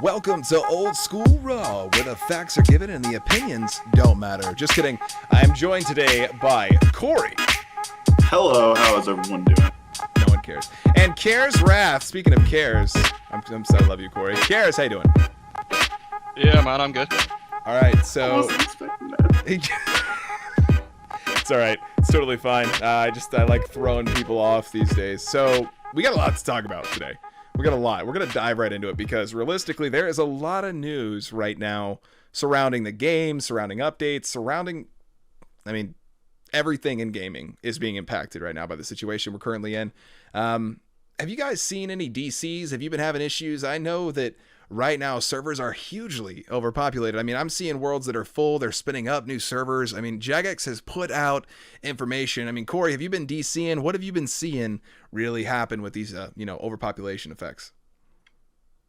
Welcome to Old School RAW, where the facts are given and the opinions don't matter. Just kidding. I'm joined today by Corey. Hello, how is everyone doing? No one cares. And Cares Wrath. Speaking of Cares, I love you, Corey. Cares, how you doing? Yeah, man, I'm good. All right, I so wasn't expecting that. it's all right. It's totally fine. I like throwing people off these days. So we got a lot to talk about today. We got a lot. We're going to dive right into it because realistically, there is a lot of news right now surrounding the game, surrounding updates, everything in gaming is being impacted right now by the situation we're currently in. Have you guys seen any DCs? Have you been having issues? I know that right now servers are hugely overpopulated. I mean, I'm seeing worlds that are full. They're spinning up new servers. I mean, Jagex has put out information. I mean, Corey, have you been DCing? What have you been seeing really happen with these, overpopulation effects?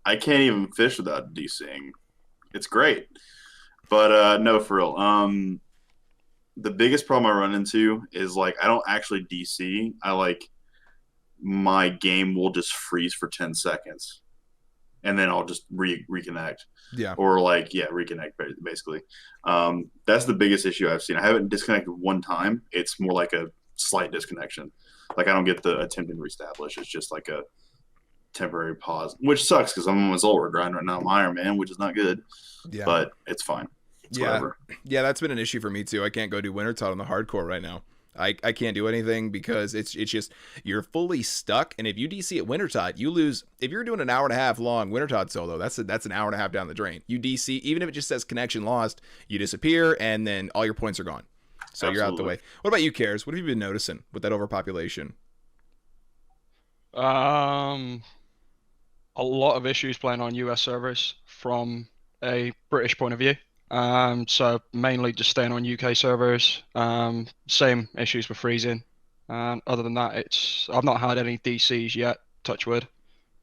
I can't even fish without DCing. It's great. But no, for real. The biggest problem I run into is I don't actually DC. My game will just freeze for 10 seconds. And then I'll just reconnect. Yeah. Or reconnect basically. That's the biggest issue I've seen. I haven't disconnected one time. It's more like a slight disconnection. I don't get the attempt and reestablish. It's just like a temporary pause, which sucks because I'm on my Zolra grind right now. I'm Iron Man, which is not good. Yeah. But it's fine. It's whatever. Yeah, that's been an issue for me too. I can't go do Wintertide on the hardcore right now. I can't do anything because it's just you're fully stuck. And if you DC at Wintertide, you lose. If you're doing an hour and a half long Wintertide solo, that's an hour and a half down the drain. You DC, even if it just says connection lost, you disappear and then all your points are gone. So Absolutely. You're out the way. What about you, Cares? What have you been noticing with that overpopulation? A lot of issues playing on US servers from a British point of view. So mainly just staying on UK servers. Same issues with freezing. Other than that, I've not had any DCs yet, touch wood,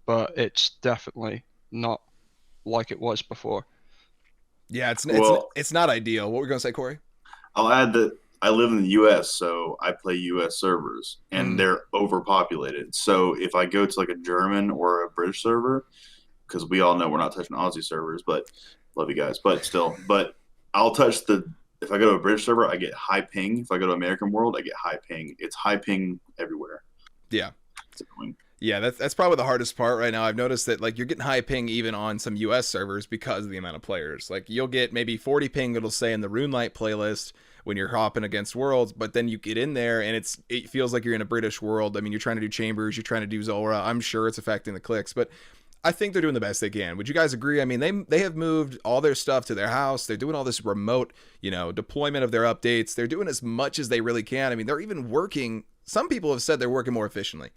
but it's definitely not like it was before. Yeah, it's not ideal. What were you gonna say, Corey? I'll add that I live in the US, so I play US servers, and they're overpopulated. So if I go to a German or a British server, because we all know we're not touching Aussie servers, but love you guys, but still. But I'll touch if I go to a British server, I get high ping. If I go to American World, I get high ping. It's high ping everywhere. Yeah. Yeah, that's probably the hardest part right now. I've noticed that you're getting high ping even on some US servers because of the amount of players. You'll get maybe 40 ping, it'll say in the runelite playlist when you're hopping against worlds, but then you get in there and it feels like you're in a British world. I mean, you're trying to do chambers, you're trying to do Zolra. I'm sure it's affecting the clicks, but I think they're doing the best they can. Would you guys agree? I mean, they have moved all their stuff to their house. They're doing all this remote, deployment of their updates. They're doing as much as they really can. I mean, they're even working. Some people have said they're working more efficiently.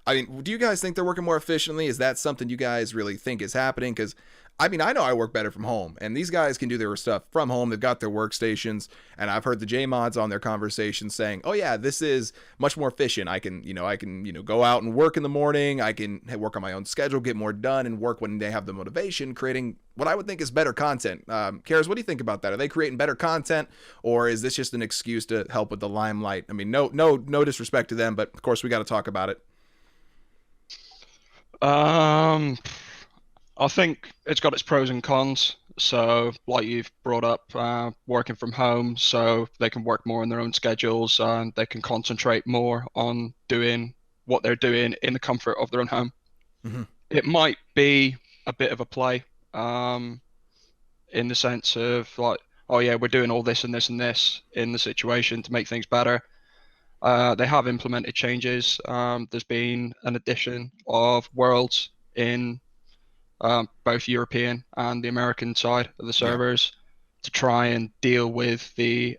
I mean, do you guys think they're working more efficiently? Is that something you guys really think is happening? Because, I mean, I know I work better from home, and these guys can do their stuff from home. They've got their workstations, and I've heard the J-mods on their conversations saying, oh, yeah, this is much more efficient. I can go out and work in the morning. I can work on my own schedule, get more done, and work when they have the motivation, creating what I would think is better content. Karis, what do you think about that? Are they creating better content, or is this just an excuse to help with the limelight? I mean, no disrespect to them, but, of course, we got to talk about it. I think it's got its pros and cons. So, like you've brought up, working from home, so they can work more on their own schedules and they can concentrate more on doing what they're doing in the comfort of their own home. Mm-hmm. It might be a bit of a play, in the sense of oh yeah, we're doing all this and this and this in the situation to make things better. They have implemented changes. There's been an addition of worlds in both European and the American side of the servers to try and deal with the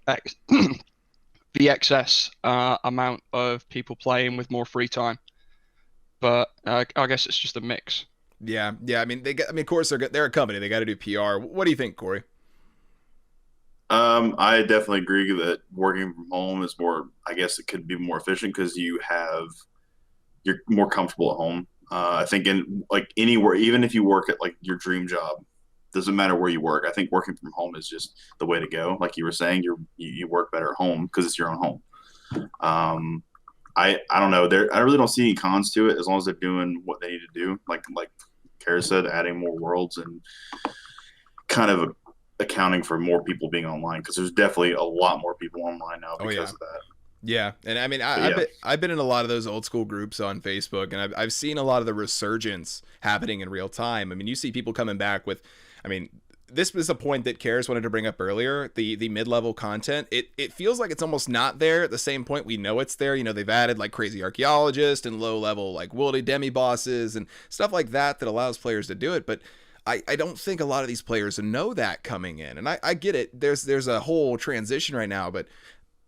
excess amount of people playing with more free time. But I guess it's just a mix. Yeah. I mean, of course they're a company. They got to do PR. What do you think, Corey? I definitely agree that working from home is more, I guess it could be more efficient because you're more comfortable at home. I think in anywhere, even if you work at your dream job, doesn't matter where you work. I think working from home is just the way to go. Like you were saying, you work better at home because it's your own home. I don't know. I really don't see any cons to it as long as they're doing what they need to do. Like Kara said, adding more worlds and kind of accounting for more people being online, because there's definitely a lot more people online now because of that. Yeah, and I mean, I've been in a lot of those old school groups on Facebook, and I've seen a lot of the resurgence happening in real time. I mean, you see people coming back with, I mean, this was a point that Karis wanted to bring up earlier, the mid-level content. It feels like it's almost not there at the same point we know it's there. You know, they've added like crazy archaeologist and low-level like wildy demi-bosses and stuff like that allows players to do it, but I don't think a lot of these players know that coming in. And I get it. There's a whole transition right now, but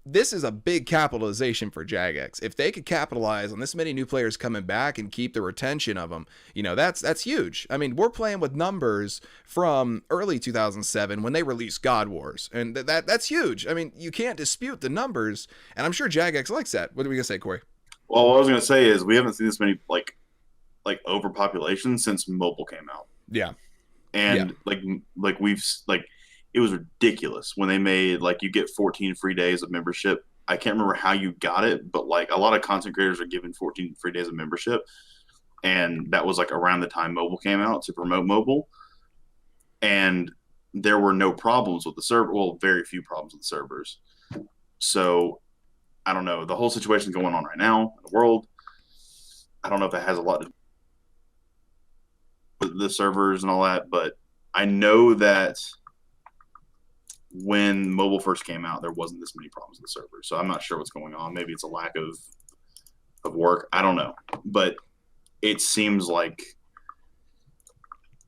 this is a big capitalization for Jagex. If they could capitalize on this many new players coming back and keep the retention of them, you know, that's huge. I mean, we're playing with numbers from early 2007 when they released God Wars, and that's huge. I mean, you can't dispute the numbers, and I'm sure Jagex likes that. What are we gonna say, Corey? Well, what I was gonna say is we haven't seen this many like overpopulation since mobile came out. Yeah, and it was ridiculous when they made like you get 14 free days of membership. I can't remember how you got it, but like a lot of content creators are given 14 free days of membership, and that was like around the time mobile came out to promote mobile, and there were no problems with the server. Well, very few problems with the servers. So I don't know, the whole situation going on right now in the world, I don't know if that has a lot to do with the servers and all that, but I know that when mobile first came out, there wasn't this many problems with the server. So I'm not sure what's going on. Maybe it's a lack of work. I don't know. But it seems like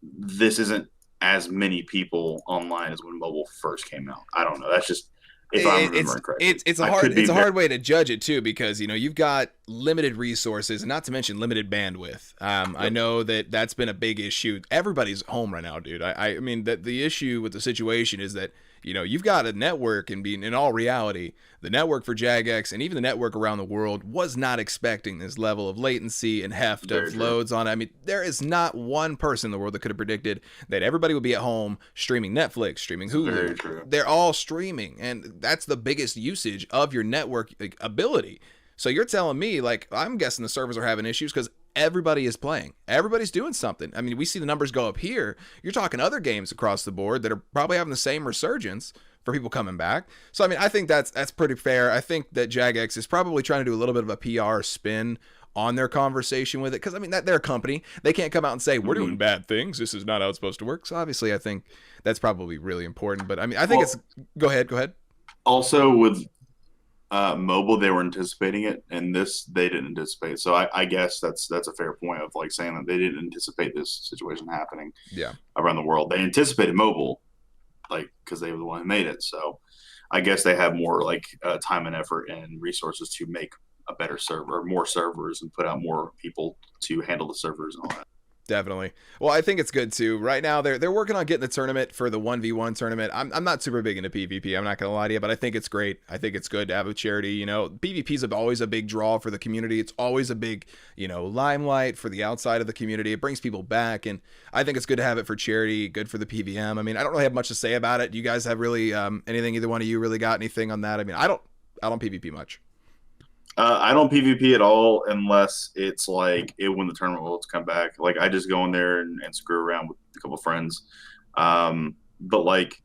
this isn't as many people online as when mobile first came out. I don't know. That's just, if I'm remembering correctly. It's a hard way to judge it too, because you know you've got limited resources, and not to mention limited bandwidth. I know that's been a big issue. Everybody's home right now, dude. I mean that the issue with the situation is that you know you've got a network, and being in all reality, the network for Jagex and even the network around the world was not expecting this level of latency and heft of loads on it. I mean, there is not one person in the world that could have predicted that everybody would be at home streaming Netflix, streaming Hulu. They're all streaming, and that's the biggest usage of your network ability. So you're telling me, like, I'm guessing the servers are having issues because everybody is playing. Everybody's doing something. I mean, we see the numbers go up here. You're talking other games across the board that are probably having the same resurgence for people coming back. So, I mean, I think that's pretty fair. I think that Jagex is probably trying to do a little bit of a PR spin on their conversation with it, because, I mean, they're a company. They can't come out and say, we're doing bad things. This is not how it's supposed to work. So, obviously, I think that's probably really important. But, I mean, I think Go ahead. Also, with mobile, they were anticipating it, and this they didn't anticipate. So I guess that's a fair point of like saying that they didn't anticipate this situation happening. Yeah, around the world, they anticipated mobile, like because they were the one who made it. So I guess they have more like time and effort and resources to make a better server, more servers, and put out more people to handle the servers and all that. Definitely. Well, I think it's good too. Right now, they're working on getting the tournament for the 1v1 tournament. I'm not super big into PvP. I'm not gonna lie to you, but I think it's great. I think it's good to have a charity. You know, PvP is always a big draw for the community. It's always a big, you know, limelight for the outside of the community. It brings people back, and I think it's good to have it for charity. Good for the PVM. I mean, I don't really have much to say about it. Do you guys have really anything? Either one of you really got anything on that? I mean, I don't PvP much. I don't PvP at all unless it's like when the tournament will come back. Like I just go in there and screw around with a couple of friends. But like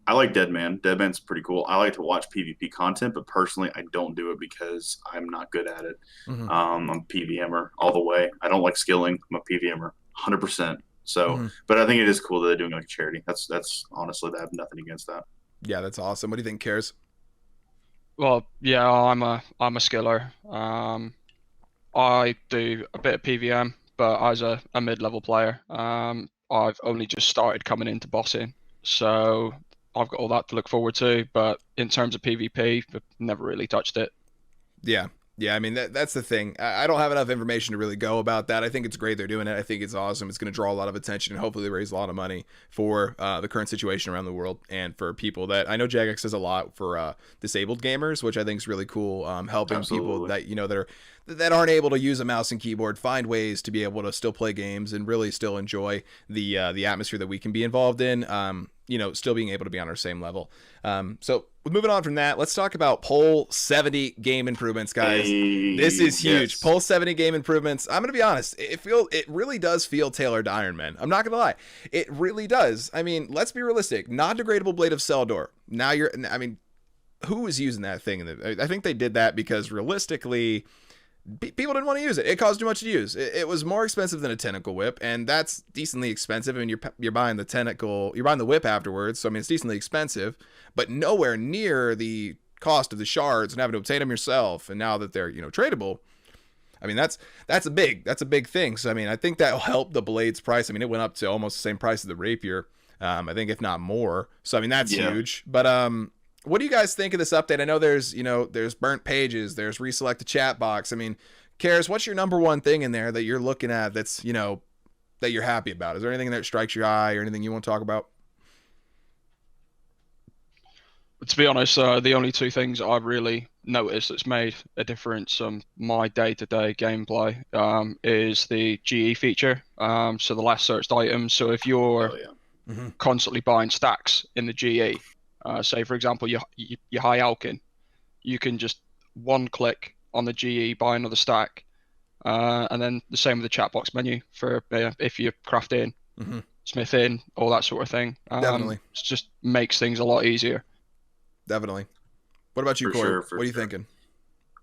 I like Deadman. Deadman's pretty cool. I like to watch PvP content, but personally I don't do it because I'm not good at it. I'm a PVMer all the way. I don't like skilling. I'm a PVMer 100%. So, but I think it is cool that they're doing like a charity. That's honestly, I have nothing against that. Yeah, that's awesome. What do you think, Karis? Well, yeah, I'm a skiller. I do a bit of PVM, but as a mid-level player, I've only just started coming into bossing, so I've got all that to look forward to. But in terms of PvP, I've never really touched it. Yeah, I mean, that's the thing. I don't have enough information to really go about that. I think it's great they're doing it. I think it's awesome. It's going to draw a lot of attention and hopefully raise a lot of money for the current situation around the world and for people that I know Jagex does a lot for disabled gamers, which I think is really cool. Helping people that, you know, that aren't able to use a mouse and keyboard find ways to be able to still play games and really still enjoy the atmosphere that we can be involved in. still being able to be on our same level. So moving on from that, let's talk about Poll 70 game improvements, guys. This is huge. Yes. Poll 70 game improvements. I'm gonna be honest. It really does feel tailored to Iron Man. I'm not gonna lie. It really does. I mean, let's be realistic. Non-degradable blade of Seldor. Now who is using that thing? I think they did that because realistically, people didn't want to use it. It cost too much to use. It was more expensive than a tentacle whip, and that's decently expensive. I mean, you're buying the tentacle, you're buying the whip afterwards, so I mean it's decently expensive, but nowhere near the cost of the shards and having to obtain them yourself. And now that they're tradable, I mean that's a big thing. So I mean I think that'll help the blade's price. I mean it went up to almost the same price as the rapier, I think if not more. So I mean that's huge. But what do you guys think of this update? I know there's burnt pages, there's reselect the chat box. I mean, Karis, what's your number one thing in there that you're looking at that's, that you're happy about? Is there anything that strikes your eye or anything you want to talk about? To be honest, the only two things I've really noticed that's made a difference on my day-to-day gameplay is the GE feature. So the last searched items. So if you're constantly buying stacks in the GE, say for example your high alkin, you can just one click on the GE, buy another stack, and then the same with the chat box menu for if you're crafting, smithing, all that sort of thing. Definitely, it just makes things a lot easier. Definitely. What about you, Corey? What are you thinking?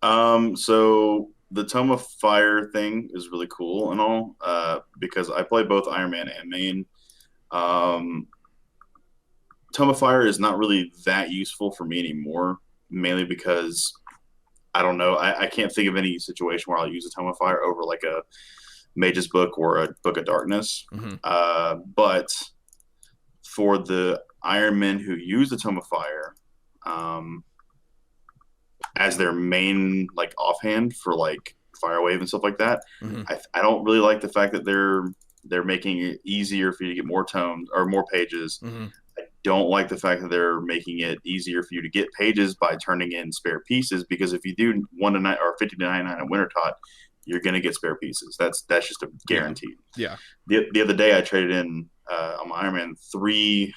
So the Tome of Fire thing is really cool and all, because I play both Iron Man and main. Tome of Fire is not really that useful for me anymore, mainly because I don't know. I can't think of any situation where I'll use a Tome of Fire over like a Mage's Book or a Book of Darkness. But for the Iron Men who use the Tome of Fire as their main like offhand for like Fire Wave and stuff like that, I don't really like the fact that they're making it easier for you to get more tomes or more pages. I don't like the fact that they're making it easier for you to get pages by turning in spare pieces, because if you do 1 to 9 or 50 to 99 in Wintertot, you're going to get spare pieces. That's just a guarantee. Yeah. The other day I traded in on my Iron Man 3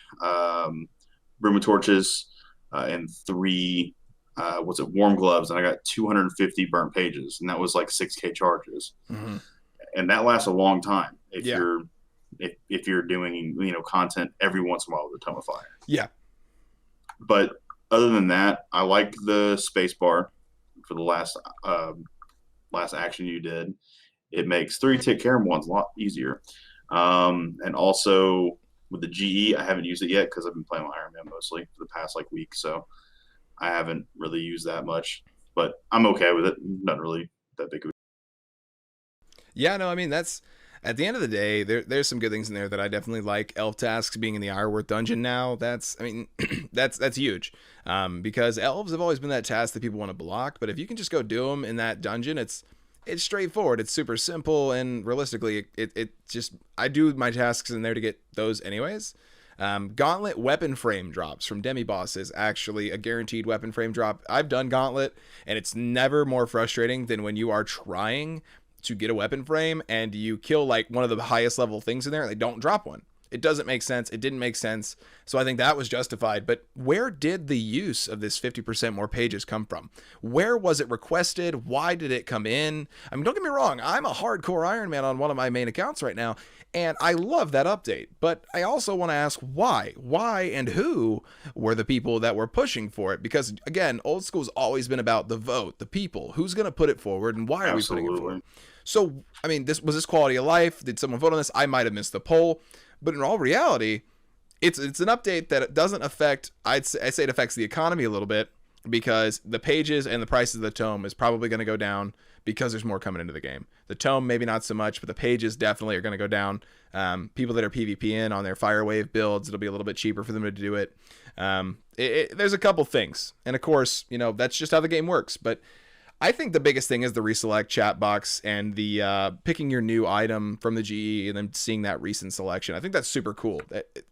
Room of Torches and 3 warm gloves, and I got 250 burnt pages, and that was like 6K charges. And that lasts a long time if you're doing content every once in a while with the Tome of Fire. Yeah. But other than that, I like the space bar for the last action you did. It makes 3-tick Karam ones a lot easier. And also with the GE, I haven't used it yet because I've been playing with Iron Man mostly for the past like week, so I haven't really used that much. But I'm okay with it. Not really that big of a... Yeah, no, I mean that's at the end of the day, there's some good things in there that I definitely like. Elf tasks being in the Ironworth dungeon now, that's huge. Because elves have always been that task that people want to block, but if you can just go do them in that dungeon, it's straightforward. It's super simple, and realistically, it just, I do my tasks in there to get those anyways. Gauntlet weapon frame drops from demi-boss is actually a guaranteed weapon frame drop. I've done Gauntlet, and it's never more frustrating than when you are trying to get a weapon frame and you kill like one of the highest level things in there and they don't drop one. It doesn't make sense. It didn't make sense. So I think that was justified. But where did the use of this 50% more pages come from? Where was it requested? Why did it come in? I mean, don't get me wrong. I'm a hardcore Iron Man on one of my main accounts right now, and I love that update. But I also want to ask why? Why and who were the people that were pushing for it? Because, again, Old School's always been about the vote, the people. Who's going to put it forward, and why are we putting it forward? So, I mean, was this quality of life? Did someone vote on this? I might have missed the poll. But in all reality, it's an update that doesn't affect, I'd say it affects the economy a little bit, because the pages and the prices of the tome is probably going to go down because there's more coming into the game. The tome, maybe not so much, but the pages definitely are going to go down. People that are PvPing on their Firewave builds, it'll be a little bit cheaper for them to do it. There's a couple things. And of course, that's just how the game works. But I think the biggest thing is the reselect chat box and the picking your new item from the GE and then seeing that recent selection. I think that's super cool.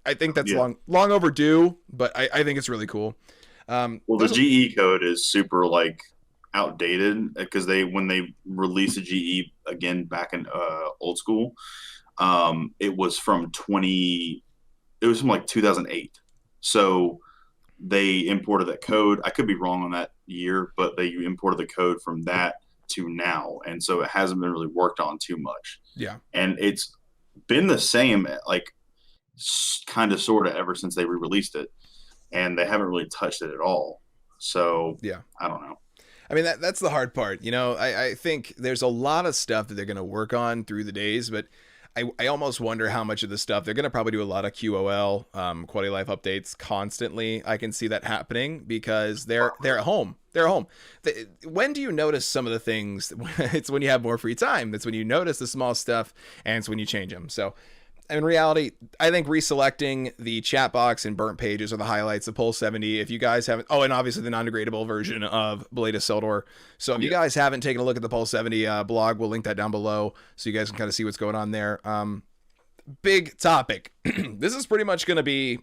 I think that's long overdue, but I think it's really cool. Well, the GE code is super outdated because when they released the GE again back in Old School, it was from 2008. So they imported that code. I could be wrong on that year, but they imported the code from that to now. And so it hasn't been really worked on too much. Yeah. And it's been the same, like kind of sort of ever since they re-released it. And they haven't really touched it at all. So yeah, I don't know. I mean, that's the hard part. You know, I think there's a lot of stuff that they're going to work on through the days, but I almost wonder how much of the stuff they're going to probably do a lot of QOL, quality of life updates constantly. I can see that happening because they're at home. They're at home. When do you notice some of the things? It's when you have more free time. That's when you notice the small stuff, and it's when you change them. So in reality, I think reselecting the chat box and burnt pages are the highlights of Poll 70. If you guys haven't, and obviously the non-degradable version of Blade of Sildor. So if you guys haven't taken a look at the Poll 70 blog, we'll link that down below so you guys can kind of see what's going on there. Big topic. This is pretty much going to be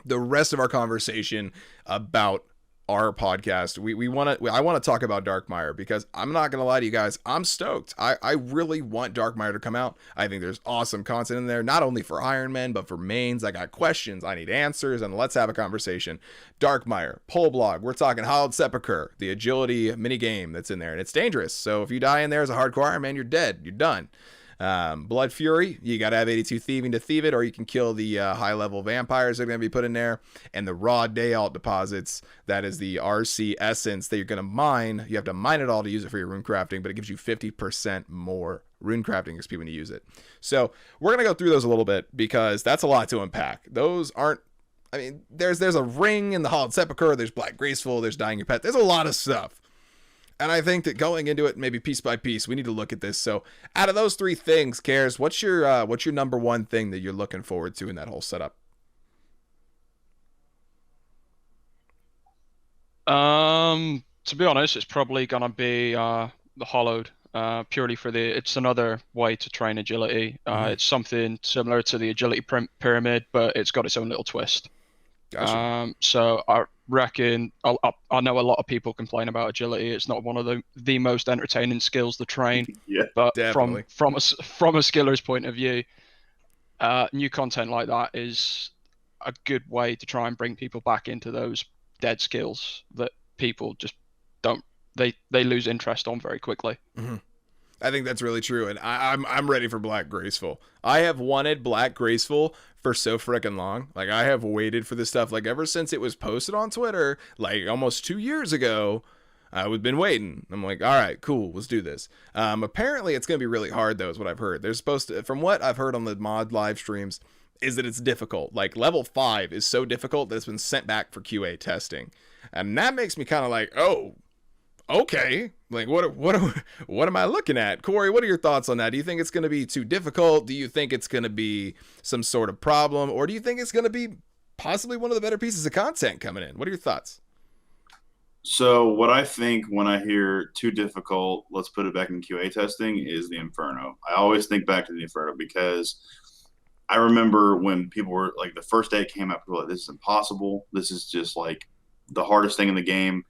the rest of our conversation about our podcast. I want to talk about Darkmeyer because I'm not gonna lie to you guys, I'm stoked. I really want Darkmeyer to come out. I think there's awesome content in there, not only for Iron Men but for mains. I got questions, I need answers, and let's have a conversation. Darkmeyer, Poll Blog, we're talking Hallowed Sepulchre, the agility mini game that's in there, and it's dangerous. So if you die in there as a hardcore Iron Man, you're dead. You're done. Blood Fury, you gotta have 82 thieving to thieve it, or you can kill the high level vampires that are gonna be put in there. And the raw day alt deposits, that is the RC essence that you're gonna mine. You have to mine it all to use it for your rune crafting, but it gives you 50% more rune crafting XP when you use it. So we're gonna go through those a little bit because that's a lot to unpack. Those aren't, I mean, there's a ring in the Hallowed Sepulchre, there's Black Graceful, there's Dying Your Pet, there's a lot of stuff. And I think that going into it, maybe piece by piece, we need to look at this. So out of those three things, Cares, what's your number one thing that you're looking forward to in that whole setup? To be honest, it's probably gonna be the hollowed. Purely for it's another way to train agility. It's something similar to the agility pyramid, but it's got its own little twist. Gotcha. So I reckon I know a lot of people complain about agility. It's not one of the most entertaining skills to train. Yeah, but definitely. from a skiller's point of view, new content like that is a good way to try and bring people back into those dead skills that people just don't they lose interest on very quickly. Mm-hmm. I think that's really true, and I'm ready for Black Graceful. I have wanted Black Graceful for so freaking long. Like, I have waited for this stuff, like, ever since it was posted on Twitter, like, almost 2 years ago. I've been waiting. I'm like, all right, cool, let's do this. Apparently, it's going to be really hard, though, is what I've heard. There's supposed to, from what I've heard on the mod live streams, is that it's difficult. Like, level 5 is so difficult that it's been sent back for QA testing. And that makes me kind of like, oh, okay, like what am I looking at? Corey, what are your thoughts on that? Do you think it's going to be too difficult? Do you think it's going to be some sort of problem? Or do you think it's going to be possibly one of the better pieces of content coming in? What are your thoughts? So what I think when I hear too difficult, let's put it back in QA testing, is the Inferno. I always think back to the Inferno because I remember when people were like, the first day it came out, people were like, this is impossible. This is just like the hardest thing in the game.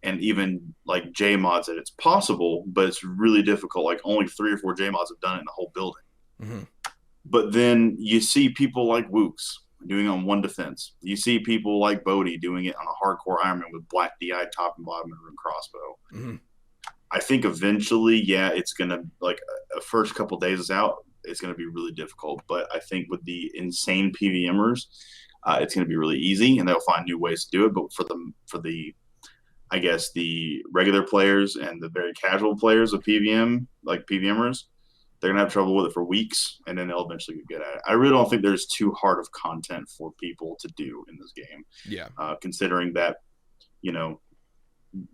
And even like J mods said it's possible, but it's really difficult. Like only 3 or 4 J mods have done it in the whole building. Mm-hmm. But then you see people like Wooks doing it on 1 defense. You see people like Bodhi doing it on a hardcore Ironman with black DI top and bottom and rune crossbow. Mm-hmm. I think eventually, yeah, it's gonna like a first couple days is out. It's gonna be really difficult. But I think with the insane PVMers, it's gonna be really easy, and they'll find new ways to do it. But for the I guess the regular players and the very casual players of PVM, like PVMers, they're gonna have trouble with it for weeks, and then they'll eventually get good at it. I really don't think there's too hard of content for people to do in this game. Yeah. Considering that, you know,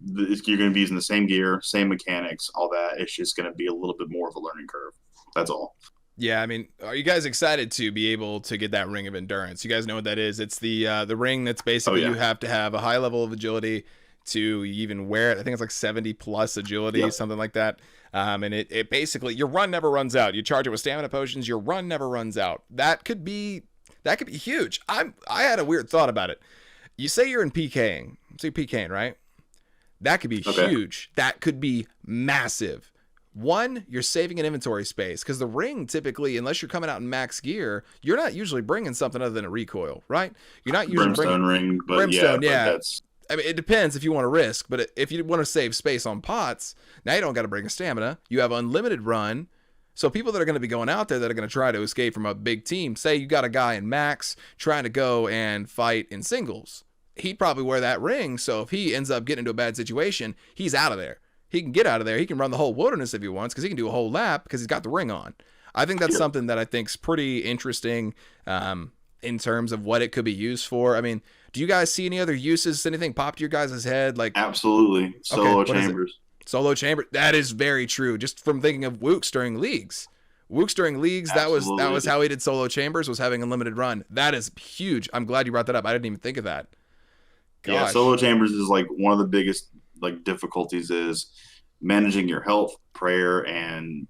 you're going to be using the same gear, same mechanics, all that. It's just going to be a little bit more of a learning curve. That's all. Yeah, I mean, are you guys excited to be able to get that Ring of Endurance? You guys know what that is? It's the ring that's basically you have to have a high level of agility to even wear it. I think it's like 70 plus agility, something like that. And it basically, your run never runs out. You charge it with stamina potions, your run never runs out. That could be huge. I had a weird thought about it. You say you're in PKing, right? That could be huge. That could be massive. One, you're saving an inventory space because the ring typically, unless you're coming out in max gear, you're not usually bringing something other than a recoil, right? You're not usually Brimstone bringing ring, but brimstone. yeah, Yeah, but that's I mean, it depends if you want to risk, but if you want to save space on pots, now you don't got to bring a stamina. You have unlimited run. So people that are going to be going out there that are going to try to escape from a big team, say you got a guy in max trying to go and fight in singles, he'd probably wear that ring. So if he ends up getting into a bad situation, he's out of there. He can get out of there. He can run the whole wilderness if he wants because he can do a whole lap because he's got the ring on. I think that's something that I think's pretty interesting in terms of what it could be used for. I mean, do you guys see any other uses? Anything pop to your guys' head? Like absolutely solo chambers. Solo chamber. That is very true. Just from thinking of Wooks during leagues. That was how he did solo chambers, was having unlimited run. That is huge. I'm glad you brought that up. I didn't even think of that. Gosh. Yeah, solo chambers is like one of the biggest like difficulties is managing your health, prayer, and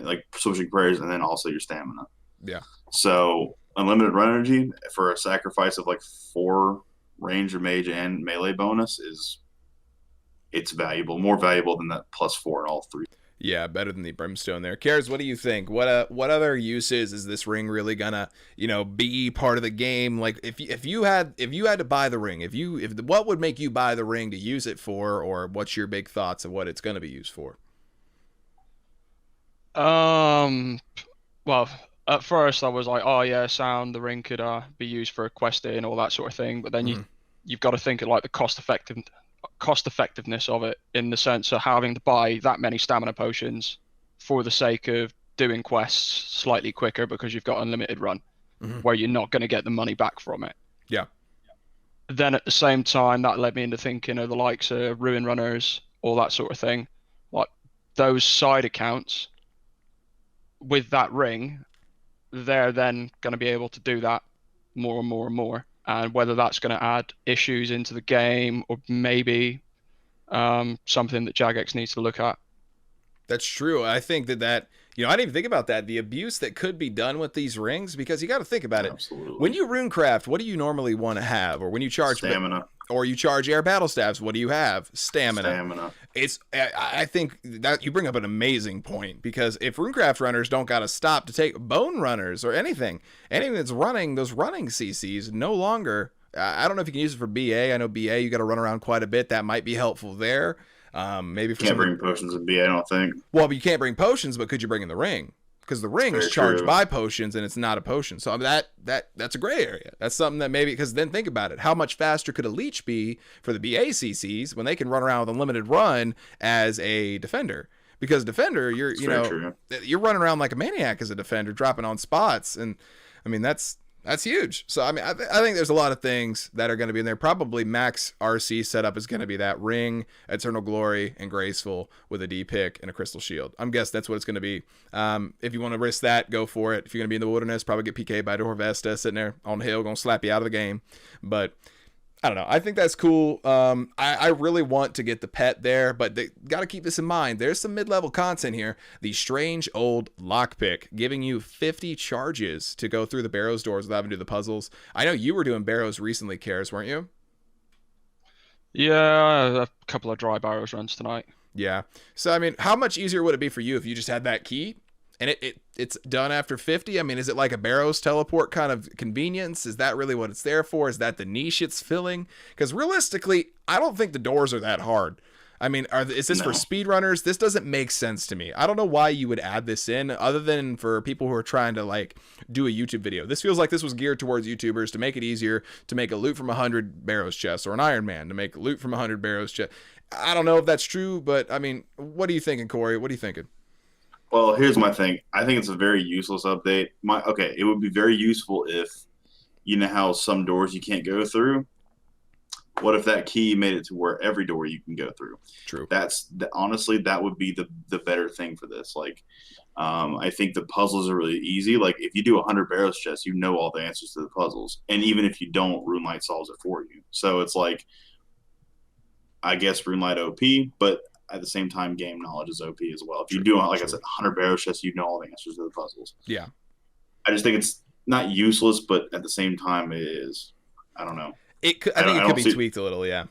like switching prayers, and then also your stamina. Yeah. So unlimited run energy for a sacrifice of like 4 range or mage and melee bonus it's valuable, more valuable than that +4 in all 3. Yeah, better than the brimstone there. Kares, what do you think? What other uses is this ring really gonna, be part of the game? Like if you had to buy the ring, what would make you buy the ring to use it for, or what's your big thoughts of what it's gonna be used for? Well, at first I was like, oh yeah, sound, the ring could be used for questing and all that sort of thing, but then you've got to think of like the cost effectiveness of it, in the sense of having to buy that many stamina potions for the sake of doing quests slightly quicker because you've got unlimited run, where you're not going to get the money back from it. Yeah. Then at the same time, that led me into thinking of the likes of ruin runners, all that sort of thing. Like those side accounts with that ring, they're then going to be able to do that more and more and more. And whether that's going to add issues into the game, or maybe something that Jagex needs to look at. That's true. I think that I didn't even think about that. The abuse that could be done with these rings, because you got to think about it. Absolutely. When you runecraft, what do you normally want to have? Or when you charge stamina, or you charge air battle staves, what do you have? Stamina. I think that you bring up an amazing point, because if runecraft runners don't got to stop to take bone runners or anything that's running, those running CCs no longer. I don't know if you can use it for BA. I know BA you got to run around quite a bit. That might be helpful there. Maybe for can't bring potions in BA, I don't think. Well, but you can't bring potions, but could you bring in the ring? Because the ring is charged by potions and it's not a potion. So I mean, that's a gray area. That's something that maybe, because then think about it. How much faster could a leech be for the BA CCs when they can run around with unlimited run as a defender? Because defender, you're running around like a maniac as a defender, dropping on spots. And I mean, that's huge. So, I mean, I think there's a lot of things that are going to be in there. Probably max RC setup is going to be that ring, Eternal Glory, and Graceful with a D pick and a Crystal Shield. I'm guessing that's what it's going to be. If you want to risk that, go for it. If you're going to be in the wilderness, probably get PK by Dorvesta sitting there on the hill, going to slap you out of the game. But I don't know. I think that's cool. I really want to get the pet there, but they got to keep this in mind. There's some mid-level content here. The Strange Old Lockpick, giving you 50 charges to go through the Barrows doors without having to do the puzzles. I know you were doing Barrows recently, Kares, weren't you? Yeah, a couple of dry Barrows runs tonight. Yeah. So, I mean, how much easier would it be for you if you just had that key? And it's done after 50? I mean, is it like a Barrows teleport kind of convenience? Is that really what it's there for? Is that the niche it's filling? Because realistically, I don't think the doors are that hard. I mean, is this for speedrunners? This doesn't make sense to me. I don't know why you would add this in, other than for people who are trying to like do a YouTube video. This feels like this was geared towards YouTubers to make it easier to make a loot from 100 Barrows chests, or an Iron Man to make loot from 100 Barrows chests. I don't know if that's true, but I mean, what are you thinking, Corey? What are you thinking? Well, here's my thing. I think it's a very useless update. It would be very useful if, you know how some doors you can't go through? What if that key made it to where every door you can go through? True. Honestly, that would be the better thing for this. Like, I think the puzzles are really easy. Like, if you do 100 Barrows chests, you know all the answers to the puzzles. And even if you don't, RuneLite solves it for you. So it's like, I guess RuneLite OP, but at the same time, game knowledge is OP as well. If you do, like I said, 100 Barrows chests, you know all the answers to the puzzles. Yeah. I just think it's not useless, but at the same time, it is. I don't know. I think it could be tweaked a little, yeah.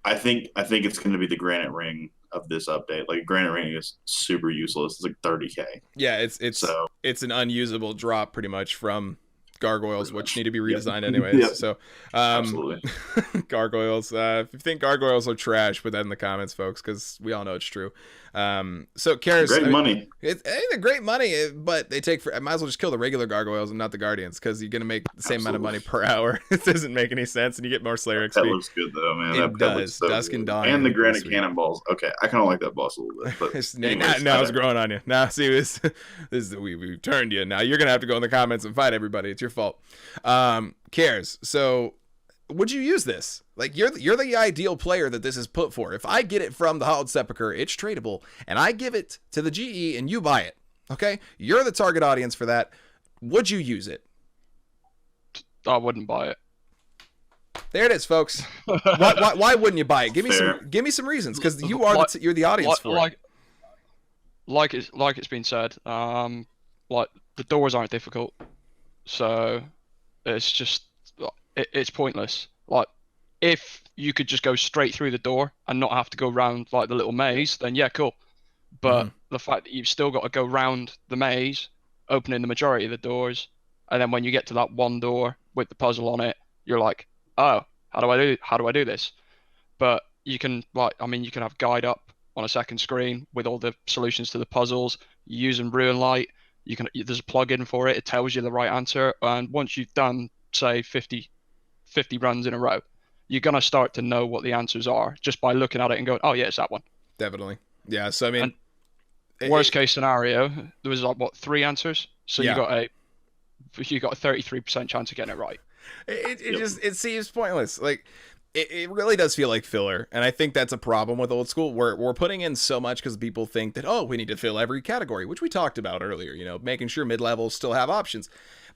I think it's going to be the Granite Ring of this update. Like Granite Ring is super useless. It's like 30k. Yeah, it's an unusable drop pretty much from gargoyles, which need to be redesigned anyways. Yep. So Absolutely. gargoyles. If you think gargoyles are trash, put that in the comments, folks, because we all know it's true. So Karis, great money. They're great money, but they take. I might as well just kill the regular gargoyles and not the guardians, because you're gonna make the same amount of money per hour. It doesn't make any sense, and you get more Slayer XP. That looks good though, man. It does. So Dusk and Dawn, and the granite cannonballs. Okay, I kind of like that boss a little bit. But anyways, now it's growing on you. Now see this we've turned you. Now you're gonna have to go in the comments and fight everybody. It's your fault. Cares. So would you use this? Like, you're the ideal player that this is put for. If I get it from the Hallowed Sepulchre, it's tradable, and I give it to the GE and you buy it, okay? You're the target audience for that. Would you use it? I wouldn't buy it. There it is, folks. Why wouldn't you buy it? Give me some reasons, because you are you're the audience for it. Like it's been said, like the doors aren't difficult, so it's just it's pointless. Like, if you could just go straight through the door and not have to go round like the little maze, then yeah, cool. But the fact that you've still got to go round the maze, opening the majority of the doors, and then when you get to that one door with the puzzle on it, you're like, oh, how do I do this? But you can you can have guide up on a second screen with all the solutions to the puzzles. You're using runelite. There's a plugin for it. It tells you the right answer, and once you've done, say, 50 runs in a row, you're gonna start to know what the answers are just by looking at it and going, oh yeah, it's that one. Definitely. Yeah. So I mean, worst case scenario, there was like 3 answers, so you got a 33% chance of getting it right. It seems pointless. Like, it really does feel like filler, and I think that's a problem with old school. We're putting in so much because people think that, oh, we need to fill every category, which we talked about earlier. You know, making sure mid-levels still have options.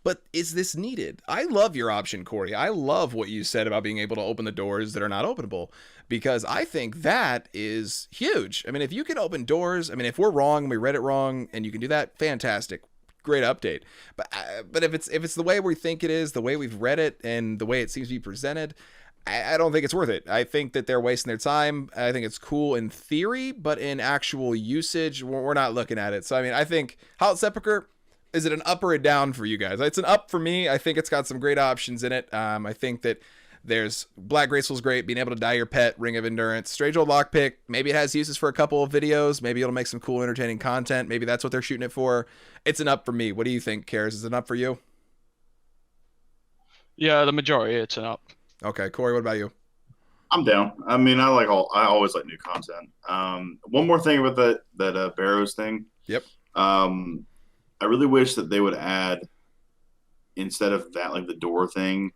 But is this needed? I love your option, Corey. I love what you said about being able to open the doors that are not openable, because I think that is huge. I mean, if you can open doors, I mean, if we're wrong, we read it wrong, and you can do that, fantastic. Great update. But if it's the way we think it is, the way we've read it, and the way it seems to be presented, I don't think it's worth it. I think that they're wasting their time. I think it's cool in theory, but in actual usage, we're not looking at it. So, I mean, I think Hallowed Sepulchre, is it an up or a down for you guys? It's an up for me. I think it's got some great options in it. I think that there's Black Graceful's great, being able to dye your pet, Ring of Endurance, Strange Old Lockpick. Maybe it has uses for a couple of videos. Maybe it'll make some cool, entertaining content. Maybe that's what they're shooting it for. It's an up for me. What do you think, Karis? Is it an up for you? Yeah, the majority, it's an up. Okay, Corey, what about you? I'm down. I mean, I always like new content. One more thing about that Barrows thing. Yep. I really wish that they would add, instead of that, like the door thing,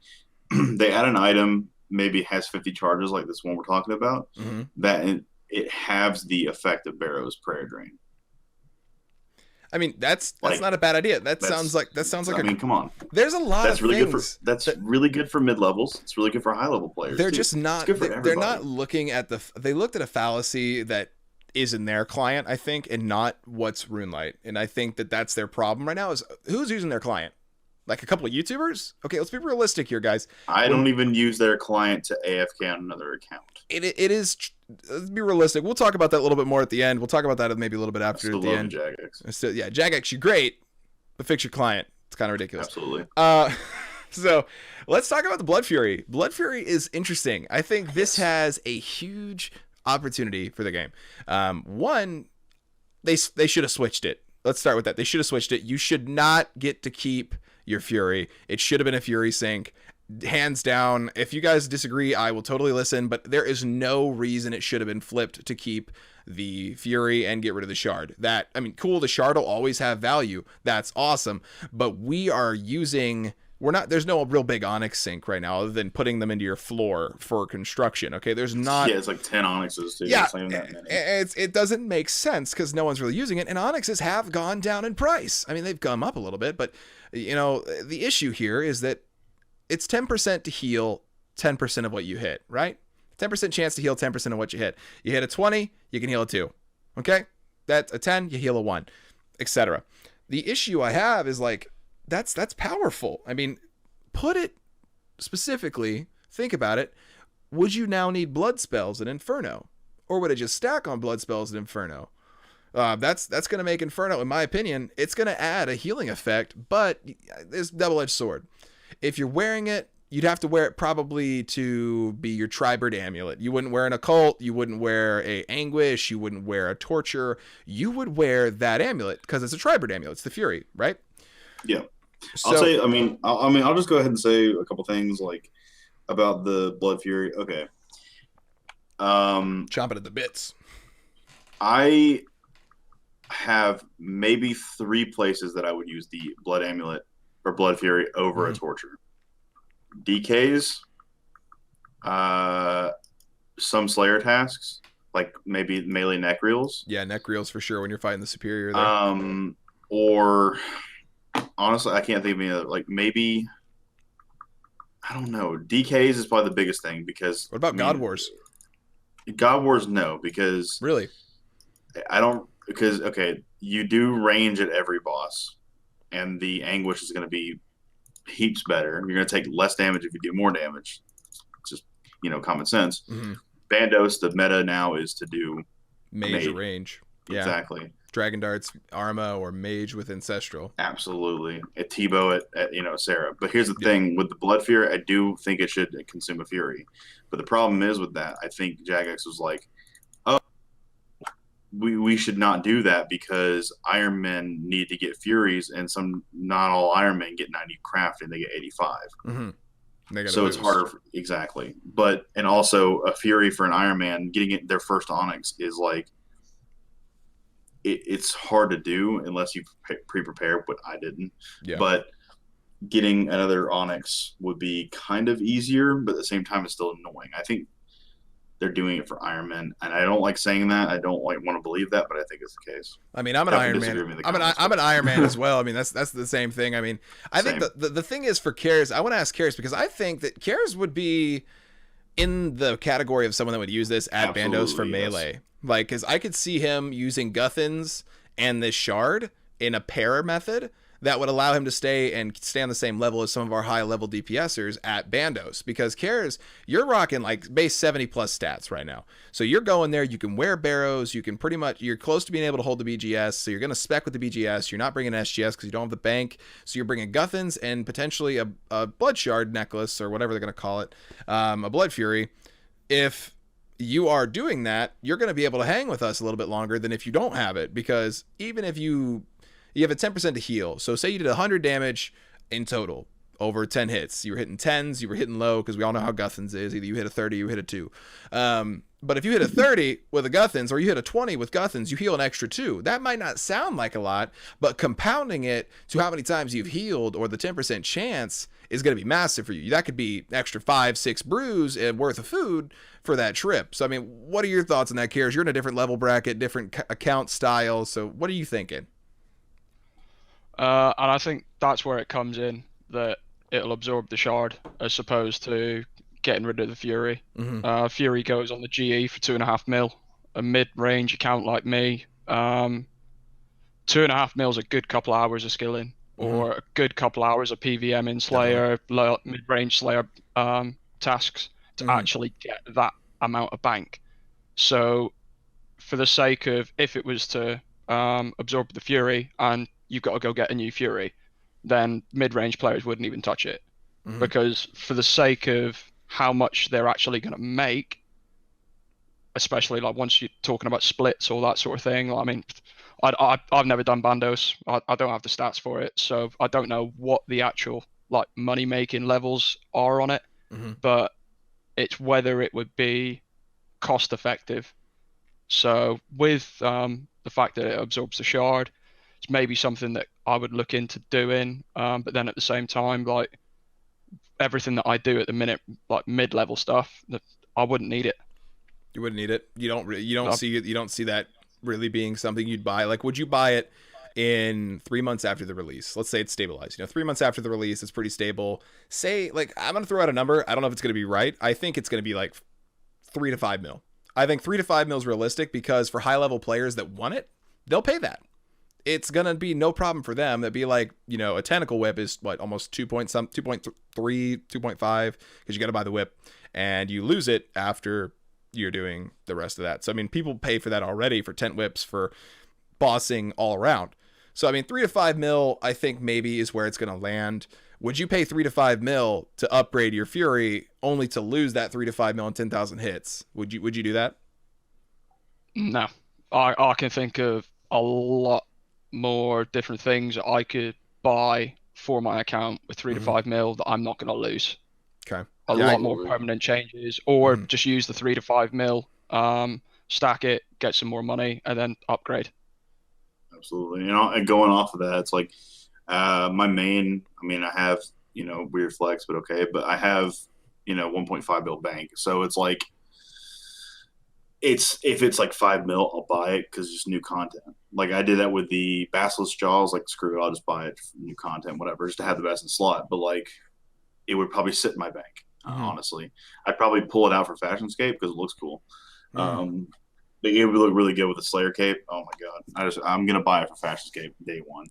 they add an item, maybe has 50 charges like this one we're talking about, that it halves the effect of Barrow's Prayer Drain. I mean, that's not a bad idea. That sounds like I mean, come on. There's a lot of really things. Really good for mid levels. It's really good for high level players. They're just not. They're not looking at they looked at a fallacy that is in their client, I think, and not what's runelite. And I think that that's their problem right now. Is who's using their client? Like a couple of YouTubers? Okay, let's be realistic here, guys. I don't even use their client to AFK on another account. It is. Let's be realistic. We'll talk about that a little bit more at the end. We'll talk about that maybe a little bit after at the end. Jagex. So, yeah, Jagex, you're great, but fix your client. It's kind of ridiculous. Absolutely. So let's talk about the Blood Fury. Blood Fury is interesting. I think this has a huge opportunity for the game. One, they should have switched it. Let's start with that. They should have switched it. You should not get to keep your Fury. It should have been a Fury sync. Hands down. If you guys disagree, I will totally listen, but there is no reason it should have been flipped to keep the Fury and get rid of the Shard. Cool, the Shard will always have value. That's awesome. But there's no real big Onyx sync right now other than putting them into your floor for construction. Okay, there's not. Yeah, it's like 10 Onyxes too. Yeah, it doesn't make sense because no one's really using it, and Onyxes have gone down in price. I mean, they've come up a little bit, but the issue here is that it's 10% to heal 10% of what you hit, right? 10% chance to heal 10% of what you hit. You hit a 20, you can heal a 2. Okay? That's a 10, you heal a 1, etc. The issue I have is like, that's powerful. I mean, put it specifically, think about it. Would you now need blood spells in Inferno? or would it just stack on blood spells and Inferno? That's going to make Inferno, in my opinion, it's going to add a healing effect, but it's a double-edged sword. If you're wearing it, you'd have to wear it probably to be your Tribird amulet. You wouldn't wear an Occult, you wouldn't wear a Anguish, you wouldn't wear a Torture. You would wear that amulet because it's a Tribird amulet. It's the Fury, right? Yeah. So, I'll say, I'll just go ahead and say a couple things like about the Blood Fury. Okay. Chomping at the bits. I have maybe 3 places that I would use the Blood Amulet or Blood Fury over a Torture. DKs, some Slayer tasks, like maybe melee neck reels. Yeah, neck reels for sure when you're fighting the superior there. Or honestly, I can't think of any other, like maybe, I don't know. DKs is probably the biggest thing because. What about God Wars? God Wars, no, because. Really? Because, okay, you do range at every boss, and the Anguish is going to be heaps better. You're going to take less damage if you do more damage. Just, common sense. Mm-hmm. Bandos, the meta now is to do Mage range. Yeah. Exactly. Dragon Darts, Arma, or Mage with Ancestral. Absolutely. At Tebow at Sarah. But here's the thing. With the Blood Fury, I do think it should consume a Fury. But the problem is with that, I think Jagex was like, oh, we should not do that because Iron Men need to get Furies, and not all Iron Men get 90 crafting, they get 85. Mm-hmm. So it's harder. Exactly. And also a Fury for an Iron Man, getting it their first Onyx is like, it's hard to do unless you pre-prepare, but I didn't. Yeah. But getting another Onyx would be kind of easier, but at the same time, it's still annoying. I think they're doing it for Iron Man, and I don't like saying that. I don't want to believe that, but I think it's the case. I mean, I'm an Iron Man. I'm an Iron Man as well. I mean, that's the same thing. I mean, I think the thing is for Karis, I want to ask Karis because I think that Karis would be in the category of someone that would use this at Bandos for melee. Yes. Like, because I could see him using Guthans and this Shard in a pair method that would allow him to stay on the same level as some of our high level DPSers at Bandos. Because Karis, you're rocking like base 70 plus stats right now. So you're going there, you can wear Barrows, you can you're close to being able to hold the BGS. So you're going to spec with the BGS. You're not bringing SGS because you don't have the bank. So you're bringing Guthans and potentially a Blood Shard necklace or whatever they're going to call it, a Blood Fury. If you are doing that, you're going to be able to hang with us a little bit longer than if you don't have it, because even if you have a 10% to heal, so say you did 100 damage in total over 10 hits, you were hitting 10s, you were hitting low, because we all know how Guthans is, either you hit a 30 or you hit a 2. But if you hit a 30 with a Guthans or you hit a 20 with Guthans, you heal an extra 2. That might not sound like a lot, but compounding it to how many times you've healed or the 10% chance is going to be massive for you. That could be extra 5-6 brews and worth of food for that trip. So, I mean, what are your thoughts on that, Karis? You're in a different level bracket, different account style. So what are you thinking? And I think that's where it comes in, that it'll absorb the Shard as opposed to getting rid of the Fury. Mm-hmm. Fury goes on the GE for 2.5 mil. A mid-range account like me, 2.5 mil is a good couple hours of skilling, or a good couple hours of PVM in Slayer, mid-range Slayer tasks to actually get that amount of bank. So for the sake of, if it was to absorb the Fury and you've got to go get a new Fury, then mid-range players wouldn't even touch it. Because for the sake of how much they're actually going to make, especially like once you're talking about splits, all that sort of thing. I mean, I've never done Bandos. I don't have the stats for it, so I don't know what the actual like money making levels are on it. But it's whether it would be cost effective. So with the fact that it absorbs the Shard, it's maybe something that I would look into doing. But then at the same time, like everything that I do at the minute, like mid-level stuff, that I wouldn't need it. You wouldn't need it. You don't see that really being something you'd buy. Like, would you buy it in 3 months after the release? Let's say it's stabilized. 3 months after the release, it's pretty stable. Say, like, I'm gonna throw out a number. I don't know if it's gonna be right. I think it's gonna be like 3 to 5 mil. I think 3 to 5 mil is realistic because for high level players that want it, they'll pay that. It's gonna be no problem for them. That'd be like, a tentacle whip is what, almost 2.3, 2.5, because you got to buy the whip, and you lose it after you're doing the rest of that. So I mean, people pay for that already for tent whips, for bossing all around. So I mean, 3 to 5 mil, I think maybe is where it's going to land. Would you pay 3 to 5 mil to upgrade your Fury only to lose that 3 to 5 mil and 10,000 hits? Would you do that? No, I can think of a lot more different things I could buy for my account with 3 to 5 mil that I'm not going to lose. Okay. A lot more permanent changes, or just use the 3 to 5 mil, stack it, get some more money, and then upgrade. Absolutely. You know, and going off of that, it's like my main, I mean, I have, you know, weird flex, but okay, but I have, you know, 1.5 mil bank. So it's like, if it's like 5 mil, I'll buy it because it's just new content. Like I did that with the Basilisk Jaws, like screw it, I'll just buy it for new content, whatever, just to have the best in slot. But like, it would probably sit in my bank, honestly. I'd probably pull it out for Fashionscape because it looks cool. It would look really good with the Slayer cape. Oh my god, I'm gonna buy it for Fashionscape day one.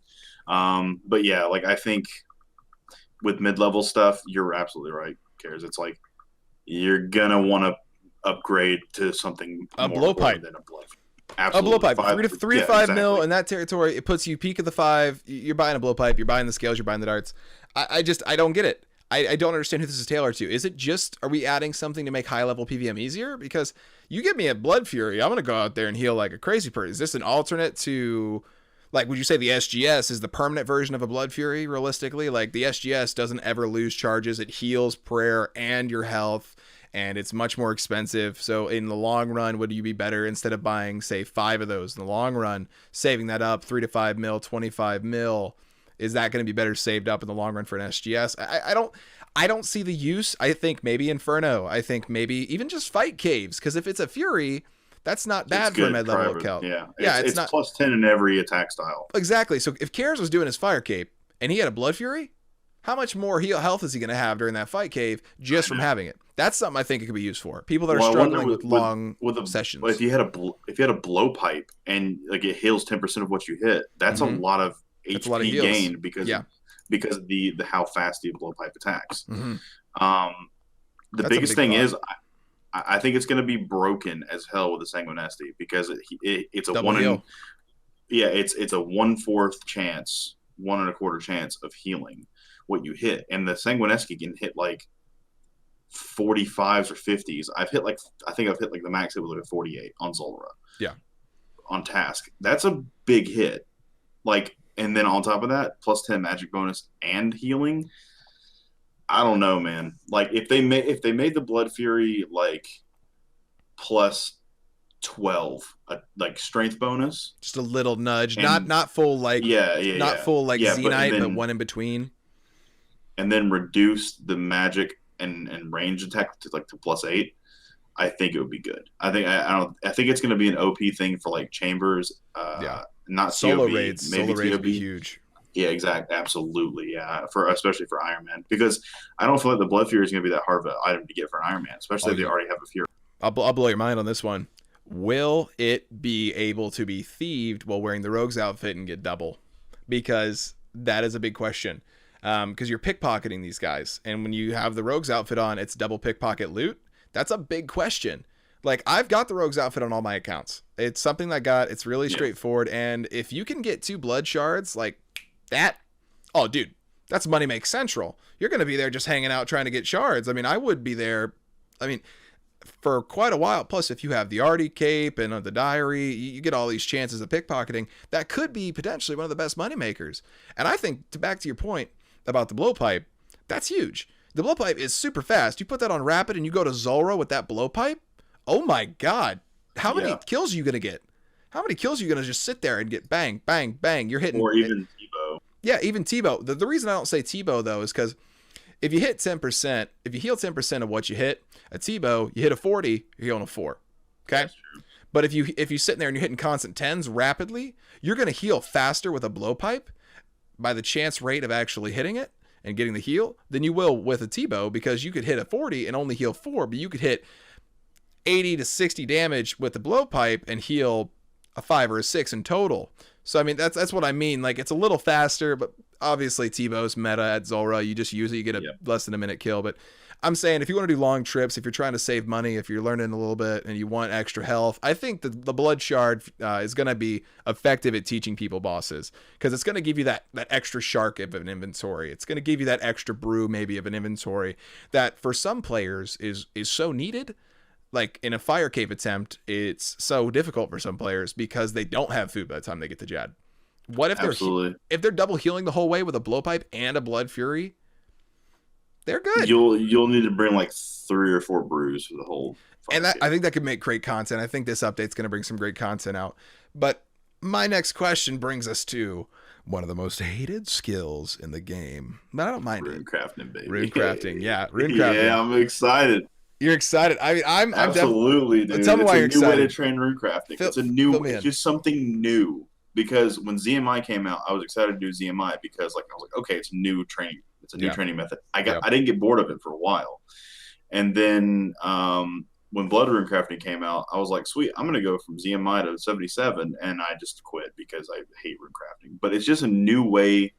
But yeah, like I think with mid-level stuff, you're absolutely right, Cares. It's like you're gonna want to upgrade to something a more blowpipe than a blow. Absolutely. A blowpipe, 3 to 5 mil exactly. in that territory. It puts you peak of the 5. You're buying a blowpipe. You're buying the scales. You're buying the darts. I don't get it. I don't understand who this is tailored to. Is it just, are we adding something to make high level PVM easier? Because you give me a Blood Fury, I'm going to go out there and heal like a crazy person. Is this an alternate to, like, would you say the SGS is the permanent version of a Blood Fury realistically? Like the SGS doesn't ever lose charges. It heals prayer and your health, and it's much more expensive. So in the long run, would you be better instead of buying, say, 5 of those in the long run, saving that up 3 to 5 mil, 25 mil? Is that going to be better saved up in the long run for an SGS? I don't see the use. I think maybe Inferno. I think maybe even just Fight Caves. Because if it's a Fury, that's not bad for a mid-level account. Yeah, it's not plus 10 in every attack style. Exactly. So if Cares was doing his Fire Cape and he had a Blood Fury, how much more health is he going to have during that Fight Cave just from having it? That's something I think it could be used for. People that are struggling with long sessions. But if you had a blowpipe and like it heals 10% of what you hit, that's a lot of HP gain because of the how fast the blowpipe attacks. The biggest thing is I think it's going to be broken as hell with the Sanguinesti because it's a double one heal. It's a 1/4 chance, 1 1/4 chance of healing what you hit, and the Sanguinesti can hit like 45s or 50s. I think I've hit like the max hit was like a 48 on Zulrah. Yeah, on task. That's a big hit. Like. And then on top of that, plus 10 magic bonus and healing. I don't know, man. Like if they made the Blood Fury like plus 12, like strength bonus, just a little nudge, not full like full like Zenite, but one in between. And then reduce the magic and range attack to plus 8. I think it would be good. I think it's going to be an OP thing for like chambers. Not solo COB, raids. Maybe Solo TOB. raids would be huge. Yeah, exactly. Absolutely. Yeah. Especially for Iron Man, because I don't feel like the Blood Fury is going to be that hard of an item to get for an Iron Man, especially if they already have a Fury. I'll blow your mind on this one. Will it be able to be thieved while wearing the Rogue's outfit and get double? Because that is a big question. Because you're pickpocketing these guys, and when you have the Rogue's outfit on, it's double pickpocket loot. That's a big question. Like, I've got the Rogue's outfit on all my accounts. It's something I got. It's really straightforward. And if you can get 2 blood shards like that, oh, dude, that's Money Make Central. You're going to be there just hanging out trying to get shards. I mean, I would be there, for quite a while. Plus, if you have the Artie cape and the diary, you get all these chances of pickpocketing. That could be potentially one of the best money makers. And I think, back to your point about the blowpipe, that's huge. The blowpipe is super fast. You put that on rapid and you go to Zulrah with that blowpipe. Oh my God. How many kills are you going to get? How many kills are you going to just sit there and get bang, bang, bang? You're hitting. Or even Tebow. Yeah, even Tebow. The reason I don't say Tebow, though, is because if you hit 10%, if you heal 10% of what you hit, a Tebow, you hit a 40, you're healing a 4. Okay? But if you sit there and you're hitting constant 10s rapidly, you're going to heal faster with a blowpipe by the chance rate of actually hitting it and getting the heal than you will with a Tebow, because you could hit a 40 and only heal 4, but you could hit 80 to 60 damage with the blowpipe and heal a 5 or a 6 in total. So I mean, that's what I mean. Like, it's a little faster, but obviously T-Bow's meta at Zulrah. You just use it, you get a less than a minute kill. But I'm saying if you want to do long trips, if you're trying to save money, if you're learning a little bit and you want extra health, I think the Blood Shard is going to be effective at teaching people bosses, because it's going to give you that extra shark of an inventory. It's going to give you that extra brew maybe of an inventory that for some players is so needed. Like in a fire cave attempt, it's so difficult for some players because they don't have food by the time they get to Jad. What if they're double healing the whole way with a blowpipe and a Blood Fury? They're good. You'll need to bring like 3 or 4 brews for the whole. And I think that could make great content. I think this update's going to bring some great content out. But my next question brings us to one of the most hated skills in the game. But I don't mind rune crafting, baby. Rune crafting, yeah. Rune crafting. Yeah, I'm excited. You're excited. I mean, I'm absolutely, dude. Tell me why you're excited. It's a new way to train rune crafting. It's just something new. Because when ZMI came out, I was excited to do ZMI because I was like, okay, it's new training. It's a new training method. I didn't get bored of it for a while. And then when Blood Rune Crafting came out, I was like, sweet, I'm going to go from ZMI to 77. And I just quit because I hate rune crafting. But it's just a new way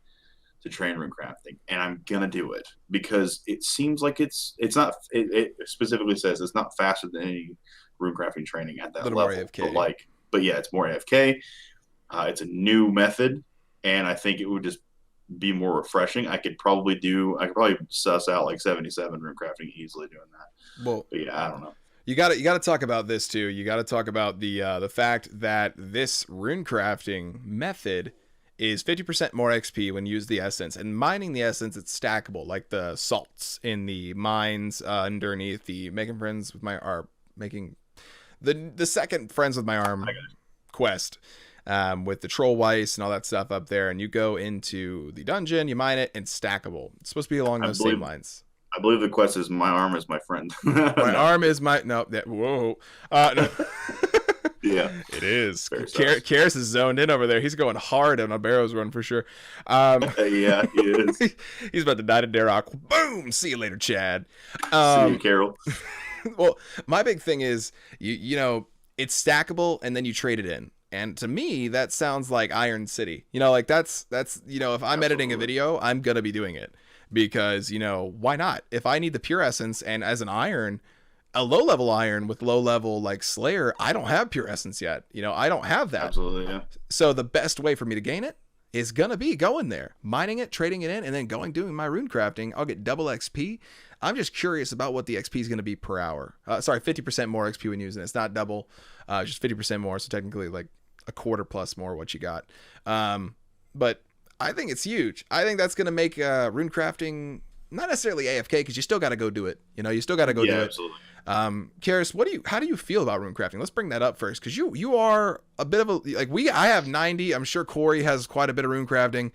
to train rune crafting. And I'm going to do it because it seems like it's not, it specifically says it's not faster than any rune crafting training at that level. More AFK. But yeah, it's more AFK. It's a new method. And I think it would just be more refreshing. I could probably suss out like 77 rune crafting easily doing that. Well, but yeah, I don't know. You got to talk about this too. You got to talk about the fact that this rune crafting method is 50% more XP when you use the essence, and mining the essence, it's stackable like the salts in the mines underneath the making friends with my arm, making the second friends with my arm quest. With the troll weiss and all that stuff up there, and you go into the dungeon, you mine it, and it's stackable. It's supposed to be along those same lines. I believe the quest is my arm is my friend. My arm is my whoa. No. Yeah, it is. Karis is zoned in over there. He's going hard on a Barrows run for sure. Yeah, he is. He's about to die to Darok. Boom. See you later, Chad. See you, Carol. Well, my big thing is you know it's stackable, and then you trade it in. And to me, that sounds like Iron City. Like that's if I'm editing a video, I'm going to be doing it because, why not? If I need the pure essence and as an iron, a low level iron with low level like Slayer, I don't have pure essence yet. I don't have that. Absolutely, yeah. So the best way for me to gain it is going to be going there, mining it, trading it in, and then doing my rune crafting. I'll get double XP. I'm just curious about what the XP is going to be per hour. 50% more XP when using it. It's not double, just 50% more. So technically like a quarter plus more what you got. But I think it's huge. I think that's going to make rune crafting not necessarily AFK because you still got to go do it. You still got to go do absolutely. it. Karis, how do you feel about rune crafting? Let's bring that up first because you are a bit of a I have 90. I'm sure Corey has quite a bit of rune crafting.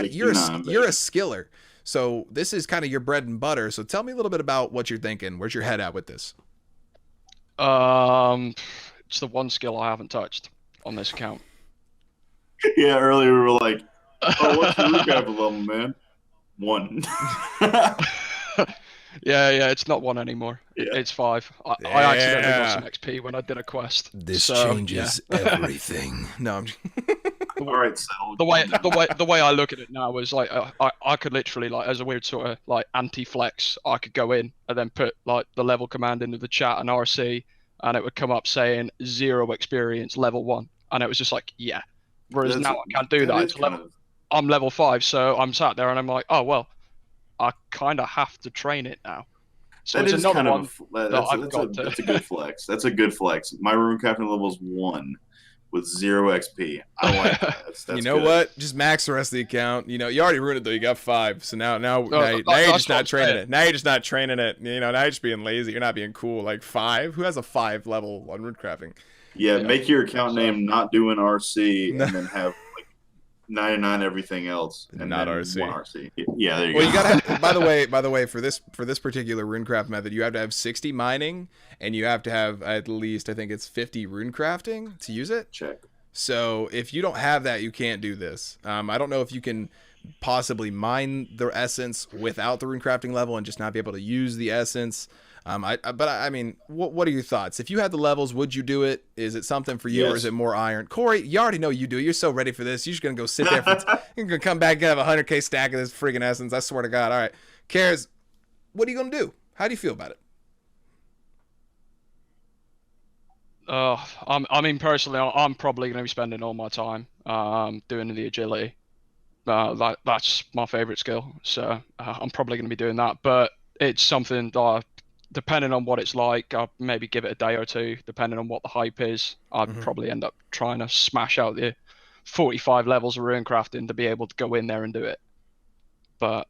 You're a skiller. So this is kind of your bread and butter. So tell me a little bit about what you're thinking. Where's your head at with this? It's the one skill I haven't touched on this account. Yeah, earlier we were like, oh, what's the rune crafting level, man? 1. Yeah, it's not 1 anymore. Yeah. It's 5. I accidentally got some XP when I did a quest. This changes everything. No, I'm just... All right, so the way I look at it now is like I could literally like as a weird sort of like anti-flex, I could go in and then put like the level command into the chat and RC, and it would come up saying 0 experience level 1, and it was just like yeah. Whereas now I can't do that. I'm level 5, so I'm sat there and I'm like, oh well, I kind of have to train it now. So it's another one. That's a good flex. That's a good flex. My rune crafting level is 1 with 0 XP. I like that. That's you know good. What? Just max the rest of the account. You already ruined it though. You got 5. So now you're just not training it. Now you're just not training it. Now you're just being lazy. You're not being cool. Like 5. Who has a 5 level on rune crafting? Yeah, make your account name not doing RC and then have like 99 everything else and not then RC. 1 RC. Yeah, there you go. Well, you gotta have, by the way, for this particular runecraft method, you have to have 60 mining and you have to have at least, I think it's 50 rune crafting to use it. Check. So if you don't have that, you can't do this. I don't know if you can possibly mine the essence without the rune crafting level and just not be able to use the essence. But I mean, what are your thoughts? If you had the levels, would you do it? Is it something for you, or is it more iron? Corey, you already know you do. You're so ready for this. You're just gonna go sit there. You're gonna come back and have a 100K stack of this freaking essence. I swear to God. All right, Cares, what are you gonna do? How do you feel about it? I mean, personally, I'm probably going to be spending all my time doing the agility. That's my favorite skill, so I'm probably going to be doing that. But it's something that, depending on what it's like, I'll maybe give it a day or two. Depending on what the hype is, I'd probably end up trying to smash out the 45 levels of runecrafting to be able to go in there and do it. But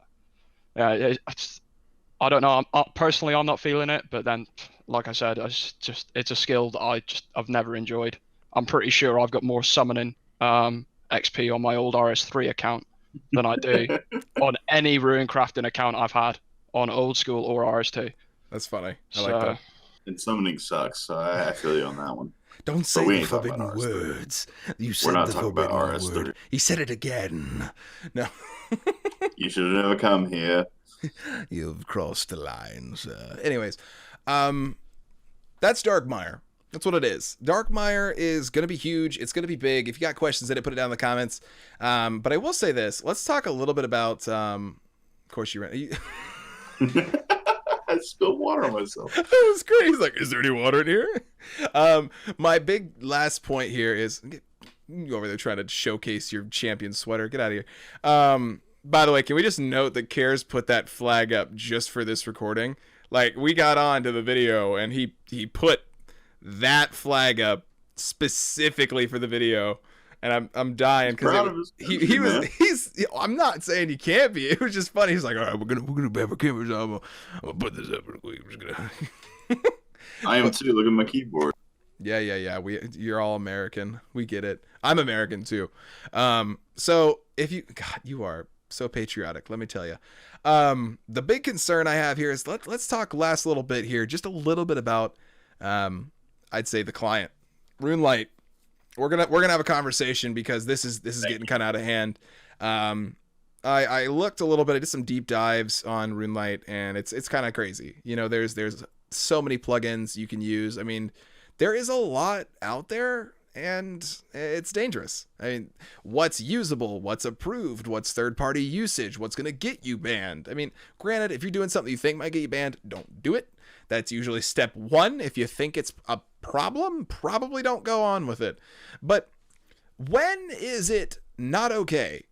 yeah, I don't know. Personally, I'm not feeling it. But then, like I said, it's a skill that I've never enjoyed. I'm pretty sure I've got more summoning XP on my old RS3 account than I do on any runecrafting account I've had on old school or RS2. That's funny. I like that. And summoning sucks, so I feel you on that one. Don't say the forbidden words. You said the forbidden word. He said it again. No. You should have never come here. You've crossed the lines. Anyways, that's Darkmeyer. That's what it is. Darkmeyer is going to be huge. It's going to be big. If you got questions in it, put it down in the comments. But I will say this. Let's talk a little bit about, of course you ran. I spilled water on myself. That was great. He's like, is there any water in here? My big last point here is, you over there trying to showcase your champion sweater. Get out of here. By the way, can we just note that Cares put that flag up just for this recording? Like, we got on to the video and he put that flag up specifically for the video, and I'm dying because I'm not saying he can't be. It was just funny. He's like, all right, we're gonna have a camera. So I'm gonna put this up real quick. I am too. Look at my keyboard. Yeah. You're all American. We get it. I'm American too. So if you are so patriotic, let me tell you. The big concern I have here is let's talk last little bit here, just a little bit about I'd say the client, runelite. We're gonna have a conversation because this is getting kind of out of hand. I looked a little bit. I did some deep dives on runelite, and it's kind of crazy. You know, there's so many plugins you can use. I mean, there is a lot out there, and it's dangerous. I mean, what's usable, what's approved, what's third-party usage, what's going to get you banned. I mean, granted, if you're doing something you think might get you banned, don't do it. That's usually step one. If you think it's a problem, probably don't go on with it. But when is it not okay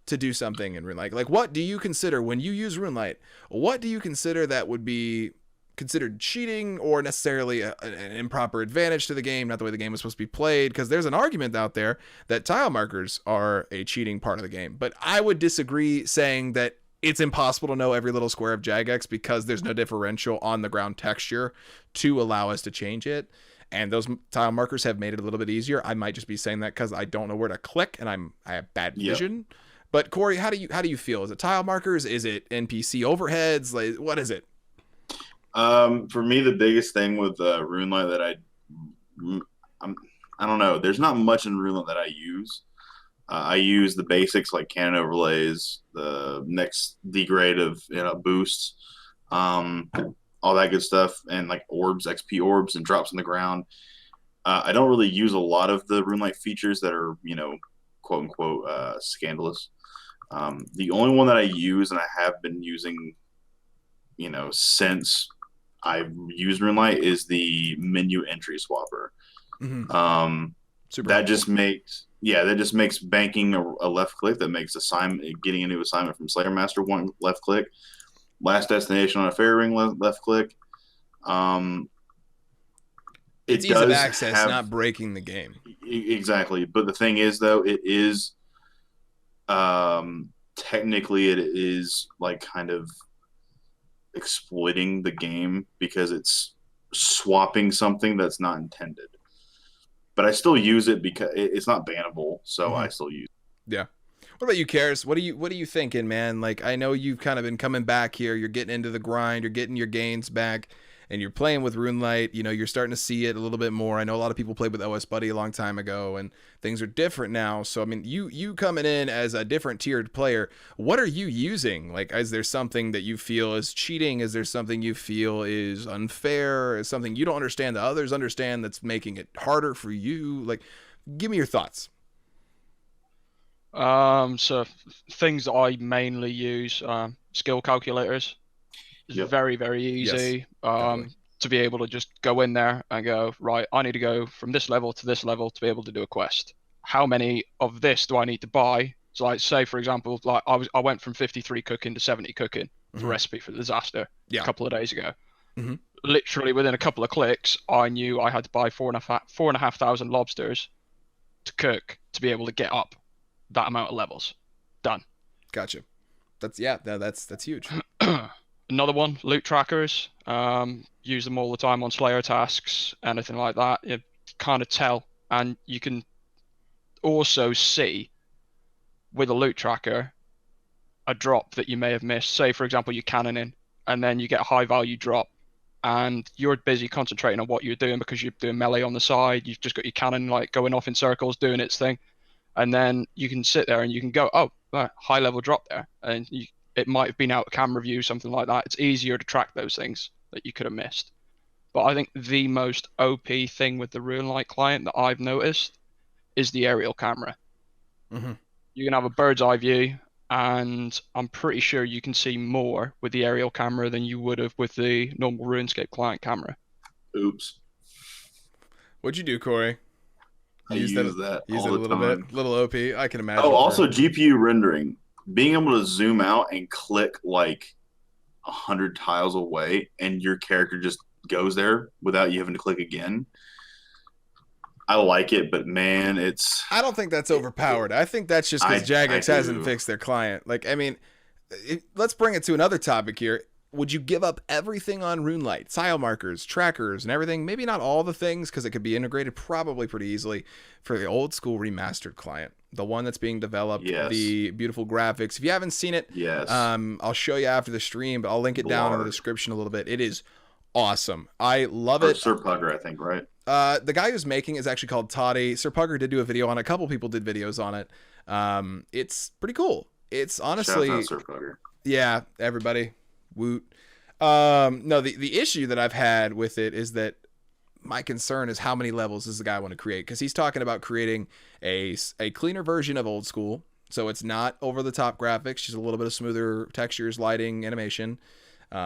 to do something in runelite? Like, what do you consider when you use runelite? What do you consider that would be considered cheating or necessarily an improper advantage to the game, not the way the game was supposed to be played? Because there's an argument out there that tile markers are a cheating part of the game, but I would disagree, saying that it's impossible to know every little square of Jagex because there's no differential on the ground texture to allow us to change it, and those tile markers have made it a little bit easier. I might just be saying that because I don't know where to click and I have bad vision. But Corey, how do you feel? Is it tile markers? Is it NPC overheads? Like, what is it? For me, the biggest thing with runelite that I don't know. There's not much in runelite that I use. I use the basics like cannon overlays, the next degrade of boosts, all that good stuff, and like orbs, XP orbs, and drops on the ground. I don't really use a lot of the runelite features that are quote unquote scandalous. The only one that I use, and I have been using, since I've used runelite, is the menu entry swapper. Mm-hmm. That just makes banking a left click. That makes getting a new assignment from Slayer Master one left click. Last destination on a fairy ring left click. It's ease of access, not breaking the game. Exactly. But the thing is, though, it is technically it is like kind of exploiting the game because it's swapping something that's not intended. But I still use it because it's not bannable, so I still use it. Yeah. What about you, Karis? What are you thinking, man? Like, I know you've kind of been coming back here. You're getting into the grind. You're getting your gains back. and you're playing with RuneLite, you know, you're starting to see it a little bit more. I know a lot of people played with OS Buddy a long time ago, and things are different now. So, I mean, you coming in as a different tiered player, what are you using? Like, is there something that you feel is cheating? Is there something you feel is unfair? Is something you don't understand that others understand that's making it harder for you? Like, give me your thoughts. So things that I mainly use, skill calculators. It's very, very easy to be able to just go in there and go, right, I need to go from this level to this level to be able to do a quest. How many of this do I need to buy? So like, say for example, like I went from 53 cooking to 70 cooking for recipe for the disaster a couple of days ago. Literally within a couple of clicks, I knew I had to buy 4,500 lobsters to cook to be able to get up that amount of levels. Done. Gotcha. That's huge. Another one, loot trackers. Use them all the time on Slayer tasks, anything like that. You kind of tell, and you can also see with a loot tracker a drop that you may have missed. Say, for example, you're cannoning, and then you get a high value drop, and you're busy concentrating on what you're doing because you're doing melee on the side. You've just got your cannon like going off in circles, doing its thing, and then you can sit there and you can go, oh, high level drop there, and it might have been out of camera view, something like that. It's easier to track those things that you could have missed. But I think the most OP thing with the RuneLite client that I've noticed is the aerial camera. You can have a bird's eye view, and I'm pretty sure you can see more with the aerial camera than you would have with the normal RuneScape client camera. Oops. What'd you do, Corey? I use that use all it a the little time. bit. Little OP. I can imagine. Oh, also GPU rendering. Being able to zoom out and click like 100 tiles away and your character just goes there without you having to click again. I like it, but man, I don't think that's overpowered. I think that's just because Jagex hasn't fixed their client. Like, I mean, let's bring it to another topic here. Would you give up everything on RuneLite? Tile markers, trackers, and everything? Maybe not all the things, because it could be integrated probably pretty easily for the old school remastered client. The one that's being developed, the beautiful graphics. If you haven't seen it, I'll show you after the stream, but I'll link it down in the description a little bit. It is awesome. I love it. Sir Pugger, I think, right? The guy who's making is actually called Toddy. Sir Pugger did do a video on it. A couple people did videos on it. It's pretty cool. It's honestly... Shout out Sir Pugger. Yeah, everybody. Woot. No, the issue that I've had with it is that my concern is how many levels does the guy want to create? Because he's talking about creating a cleaner version of old school. So it's not over the top graphics, just a little bit of smoother textures, lighting, animation,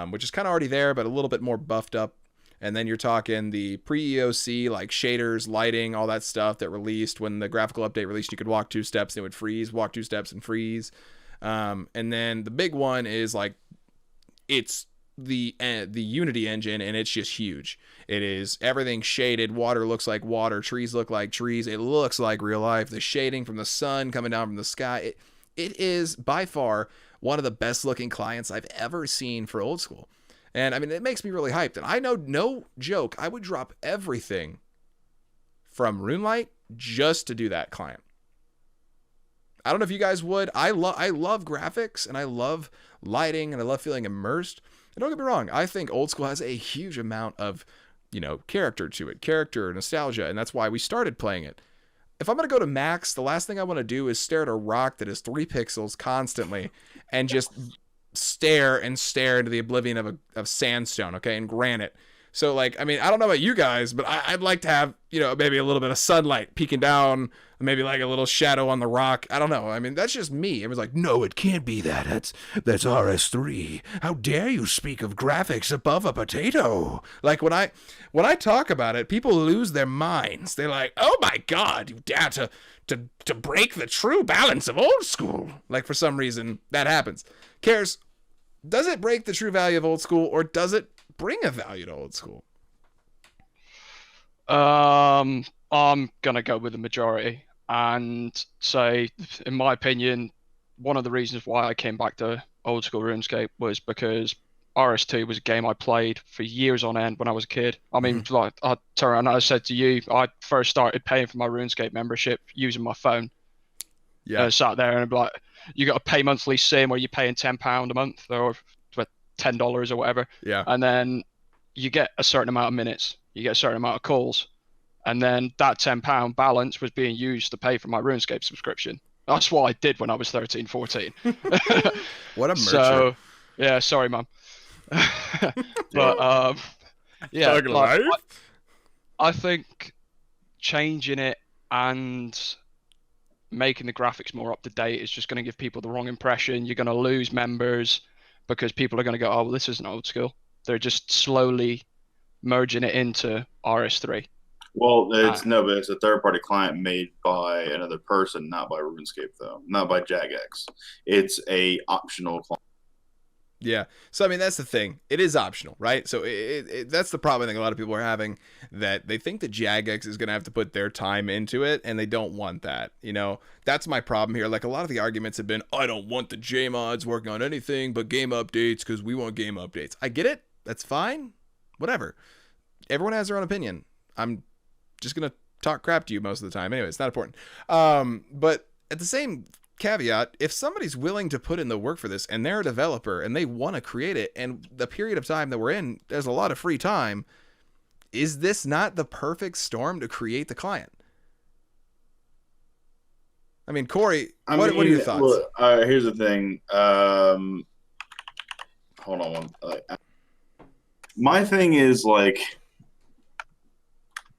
which is kind of already there, but a little bit more buffed up. And then you're talking the pre-EOC, like shaders, lighting, all that stuff that released when the graphical update released. You could walk 2 steps and it would freeze, walk 2 steps and freeze. And then the big one is like, it's the Unity engine, and it's just huge. It is everything shaded. Water looks like water. Trees look like trees. It looks like real life. The shading from the sun coming down from the sky. It is by far one of the best looking clients I've ever seen for old school. And I mean, it makes me really hyped. And I know, no joke, I would drop everything from RuneLite just to do that client. I don't know if you guys would. I love graphics, and I love lighting, and I love feeling immersed. And don't get me wrong, I think old school has a huge amount of, character to it, character, nostalgia, and that's why we started playing it. If I'm going to go to max, the last thing I want to do is stare at a rock that is 3 pixels constantly and just stare into the oblivion of sandstone, okay, and granite. So, like, I mean, I don't know about you guys, but I'd like to have, maybe a little bit of sunlight peeking down, maybe like a little shadow on the rock. I don't know. I mean, that's just me. It was like, no, it can't be that. That's RS3. How dare you speak of graphics above a potato? Like, when I talk about it, people lose their minds. They're like, oh my God, you dare to break the true balance of old school. Like, for some reason, that happens. Cares, does it break the true value of old school, or does it bring a value to old school? I'm gonna go with the majority and say, in my opinion, one of the reasons why I came back to old school RuneScape was because RS2 was a game I played for years on end when I was a kid. I mean, like I said to you, I first started paying for my RuneScape membership using my phone. Yeah, I sat there and I'd be like, you got to pay monthly sim, or you're paying £10 a month or $10 or whatever. Yeah. And then you get a certain amount of minutes, you get a certain amount of calls, and then that £10 balance was being used to pay for my RuneScape subscription. That's what I did when I was 13, 14. What a merchant. So, yeah, sorry, Mum. But yeah, like, I think changing it and making the graphics more up to date is just going to give people the wrong impression. You're going to lose members because people are going to go, oh, well, this isn't old school. They're just slowly merging it into RS3. Well, but it's a third-party client made by another person, not by RuneScape, though. Not by Jagex. It's a optional client. Yeah. So, I mean, that's the thing. It is optional, right? So that's the problem I think a lot of people are having, that they think that Jagex is going to have to put their time into it, and they don't want that. You know, that's my problem here. Like, a lot of the arguments have been, I don't want the JMods working on anything but game updates because we want game updates. I get it. That's fine. Whatever. Everyone has their own opinion. I'm just going to talk crap to you most of the time. Anyway, it's not important. But at the same caveat, if somebody's willing to put in the work for this and they're a developer and they want to create it, and the period of time that we're in, there's a lot of free time, is this not the perfect storm to create the client? I mean, Corey, what are your thoughts? Well, here's the thing. Hold on one. My thing is, like,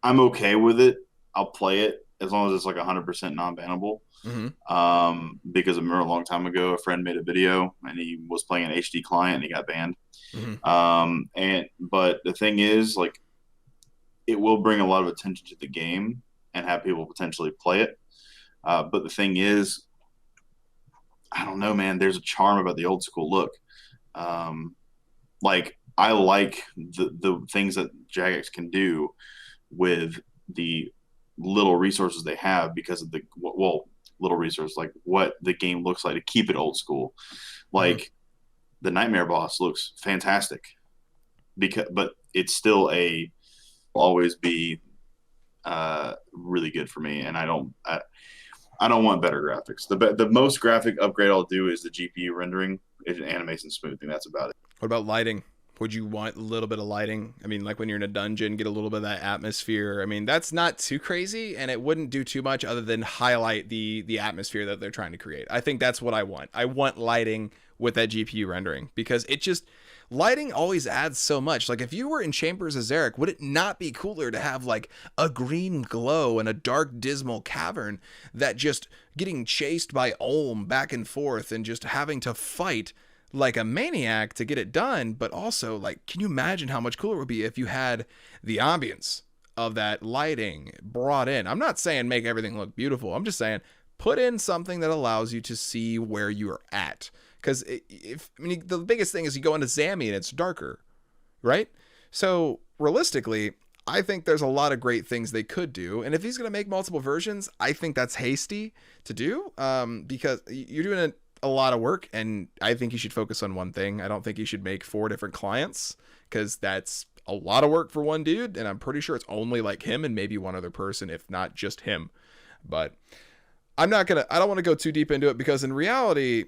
I'm okay with it. I'll play it as long as it's like 100% non-bannable. Mm-hmm. Because I remember a long time ago, a friend made a video and he was playing an HD client and he got banned. Mm-hmm. But the thing is, like, it will bring a lot of attention to the game and have people potentially play it. But the thing is, I don't know, man. There's a charm about the old school look. Like, I like the things that Jagex can do with the little resources they have because of the little resources, like what the game looks like to keep it old school. Like, the Nightmare boss looks fantastic, but it's still always be really good for me, and I don't want better graphics. The most graphic upgrade I'll do is the GPU rendering, animation smoothing. That's about it. What about lighting? Would you want a little bit of lighting? I mean, like when you're in a dungeon, get a little bit of that atmosphere. I mean, that's not too crazy, and it wouldn't do too much other than highlight the atmosphere that they're trying to create. I think that's what I want. I want lighting with that GPU rendering, because lighting always adds so much. Like, if you were in Chambers of Xeric, would it not be cooler to have like a green glow in a dark, dismal cavern that just getting chased by Olm back and forth and just having to fight like a maniac to get it done? But also, like, can you imagine how much cooler it would be if you had the ambience of that lighting brought in? I'm not saying make everything look beautiful. I'm just saying put in something that allows you to see where you're at. Because the biggest thing is you go into Zammy and it's darker, right? So realistically, I think there's a lot of great things they could do. And if he's going to make multiple versions, I think that's hasty to do, because you're doing a lot of work, and I think you should focus on one thing. I don't think you should make 4 different clients, because that's a lot of work for one dude, and I'm pretty sure it's only like him and maybe one other person, if not just him. But I don't want to go too deep into it, because in reality,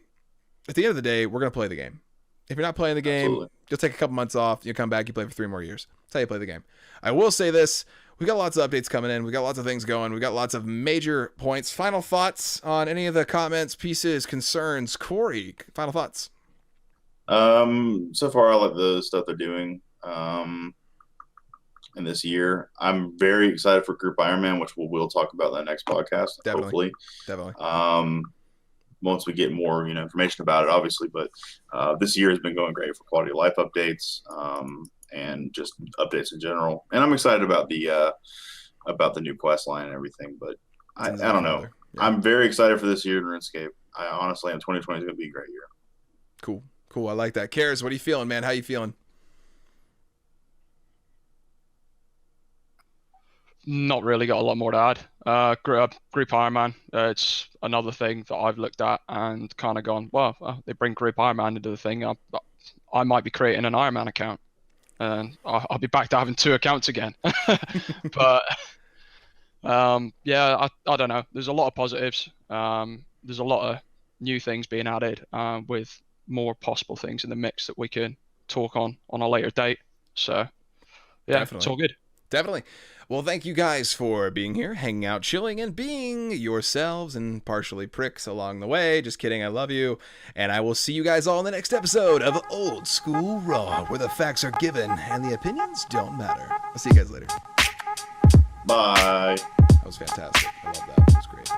at the end of the day, we're going to play the game. If you're not playing the game, Absolutely. You'll take a couple months off, you'll come back, you play for 3 more years. That's how you play the game. I will say this. We got lots of updates coming in. We got lots of things going. We got lots of major points. Final thoughts on any of the comments, pieces, concerns? Corey, final thoughts? So far, I like the stuff they're doing in this year. I'm very excited for Group Iron Man, which we'll talk about in the next podcast. Definitely. Once we get more information about it, obviously. But this year has been going great for quality of life updates. And just updates in general. And I'm excited about the new quest line and everything, but I don't know. Yeah. I'm very excited for this year in RuneScape. I honestly am. 2020 is going to be a great year. Cool. I like that. Kares, what are you feeling, man? How you feeling? Not really got a lot more to add. Group Iron Man, it's another thing that I've looked at and kind of gone, well, they bring Group Iron Man into the thing. I might be creating an Iron Man account. And I'll be back to having 2 accounts again. But yeah, I don't know. There's a lot of positives. There's a lot of new things being added, with more possible things in the mix that we can talk on a later date. So Yeah, Definitely. it's all good. Definitely. Well, thank you guys for being here, hanging out, chilling, and being yourselves and partially pricks along the way. Just kidding, I love you. And I will see you guys all in the next episode of Old School Raw, where the facts are given and the opinions don't matter. I'll see you guys later. Bye. That was fantastic. I love that. It was great.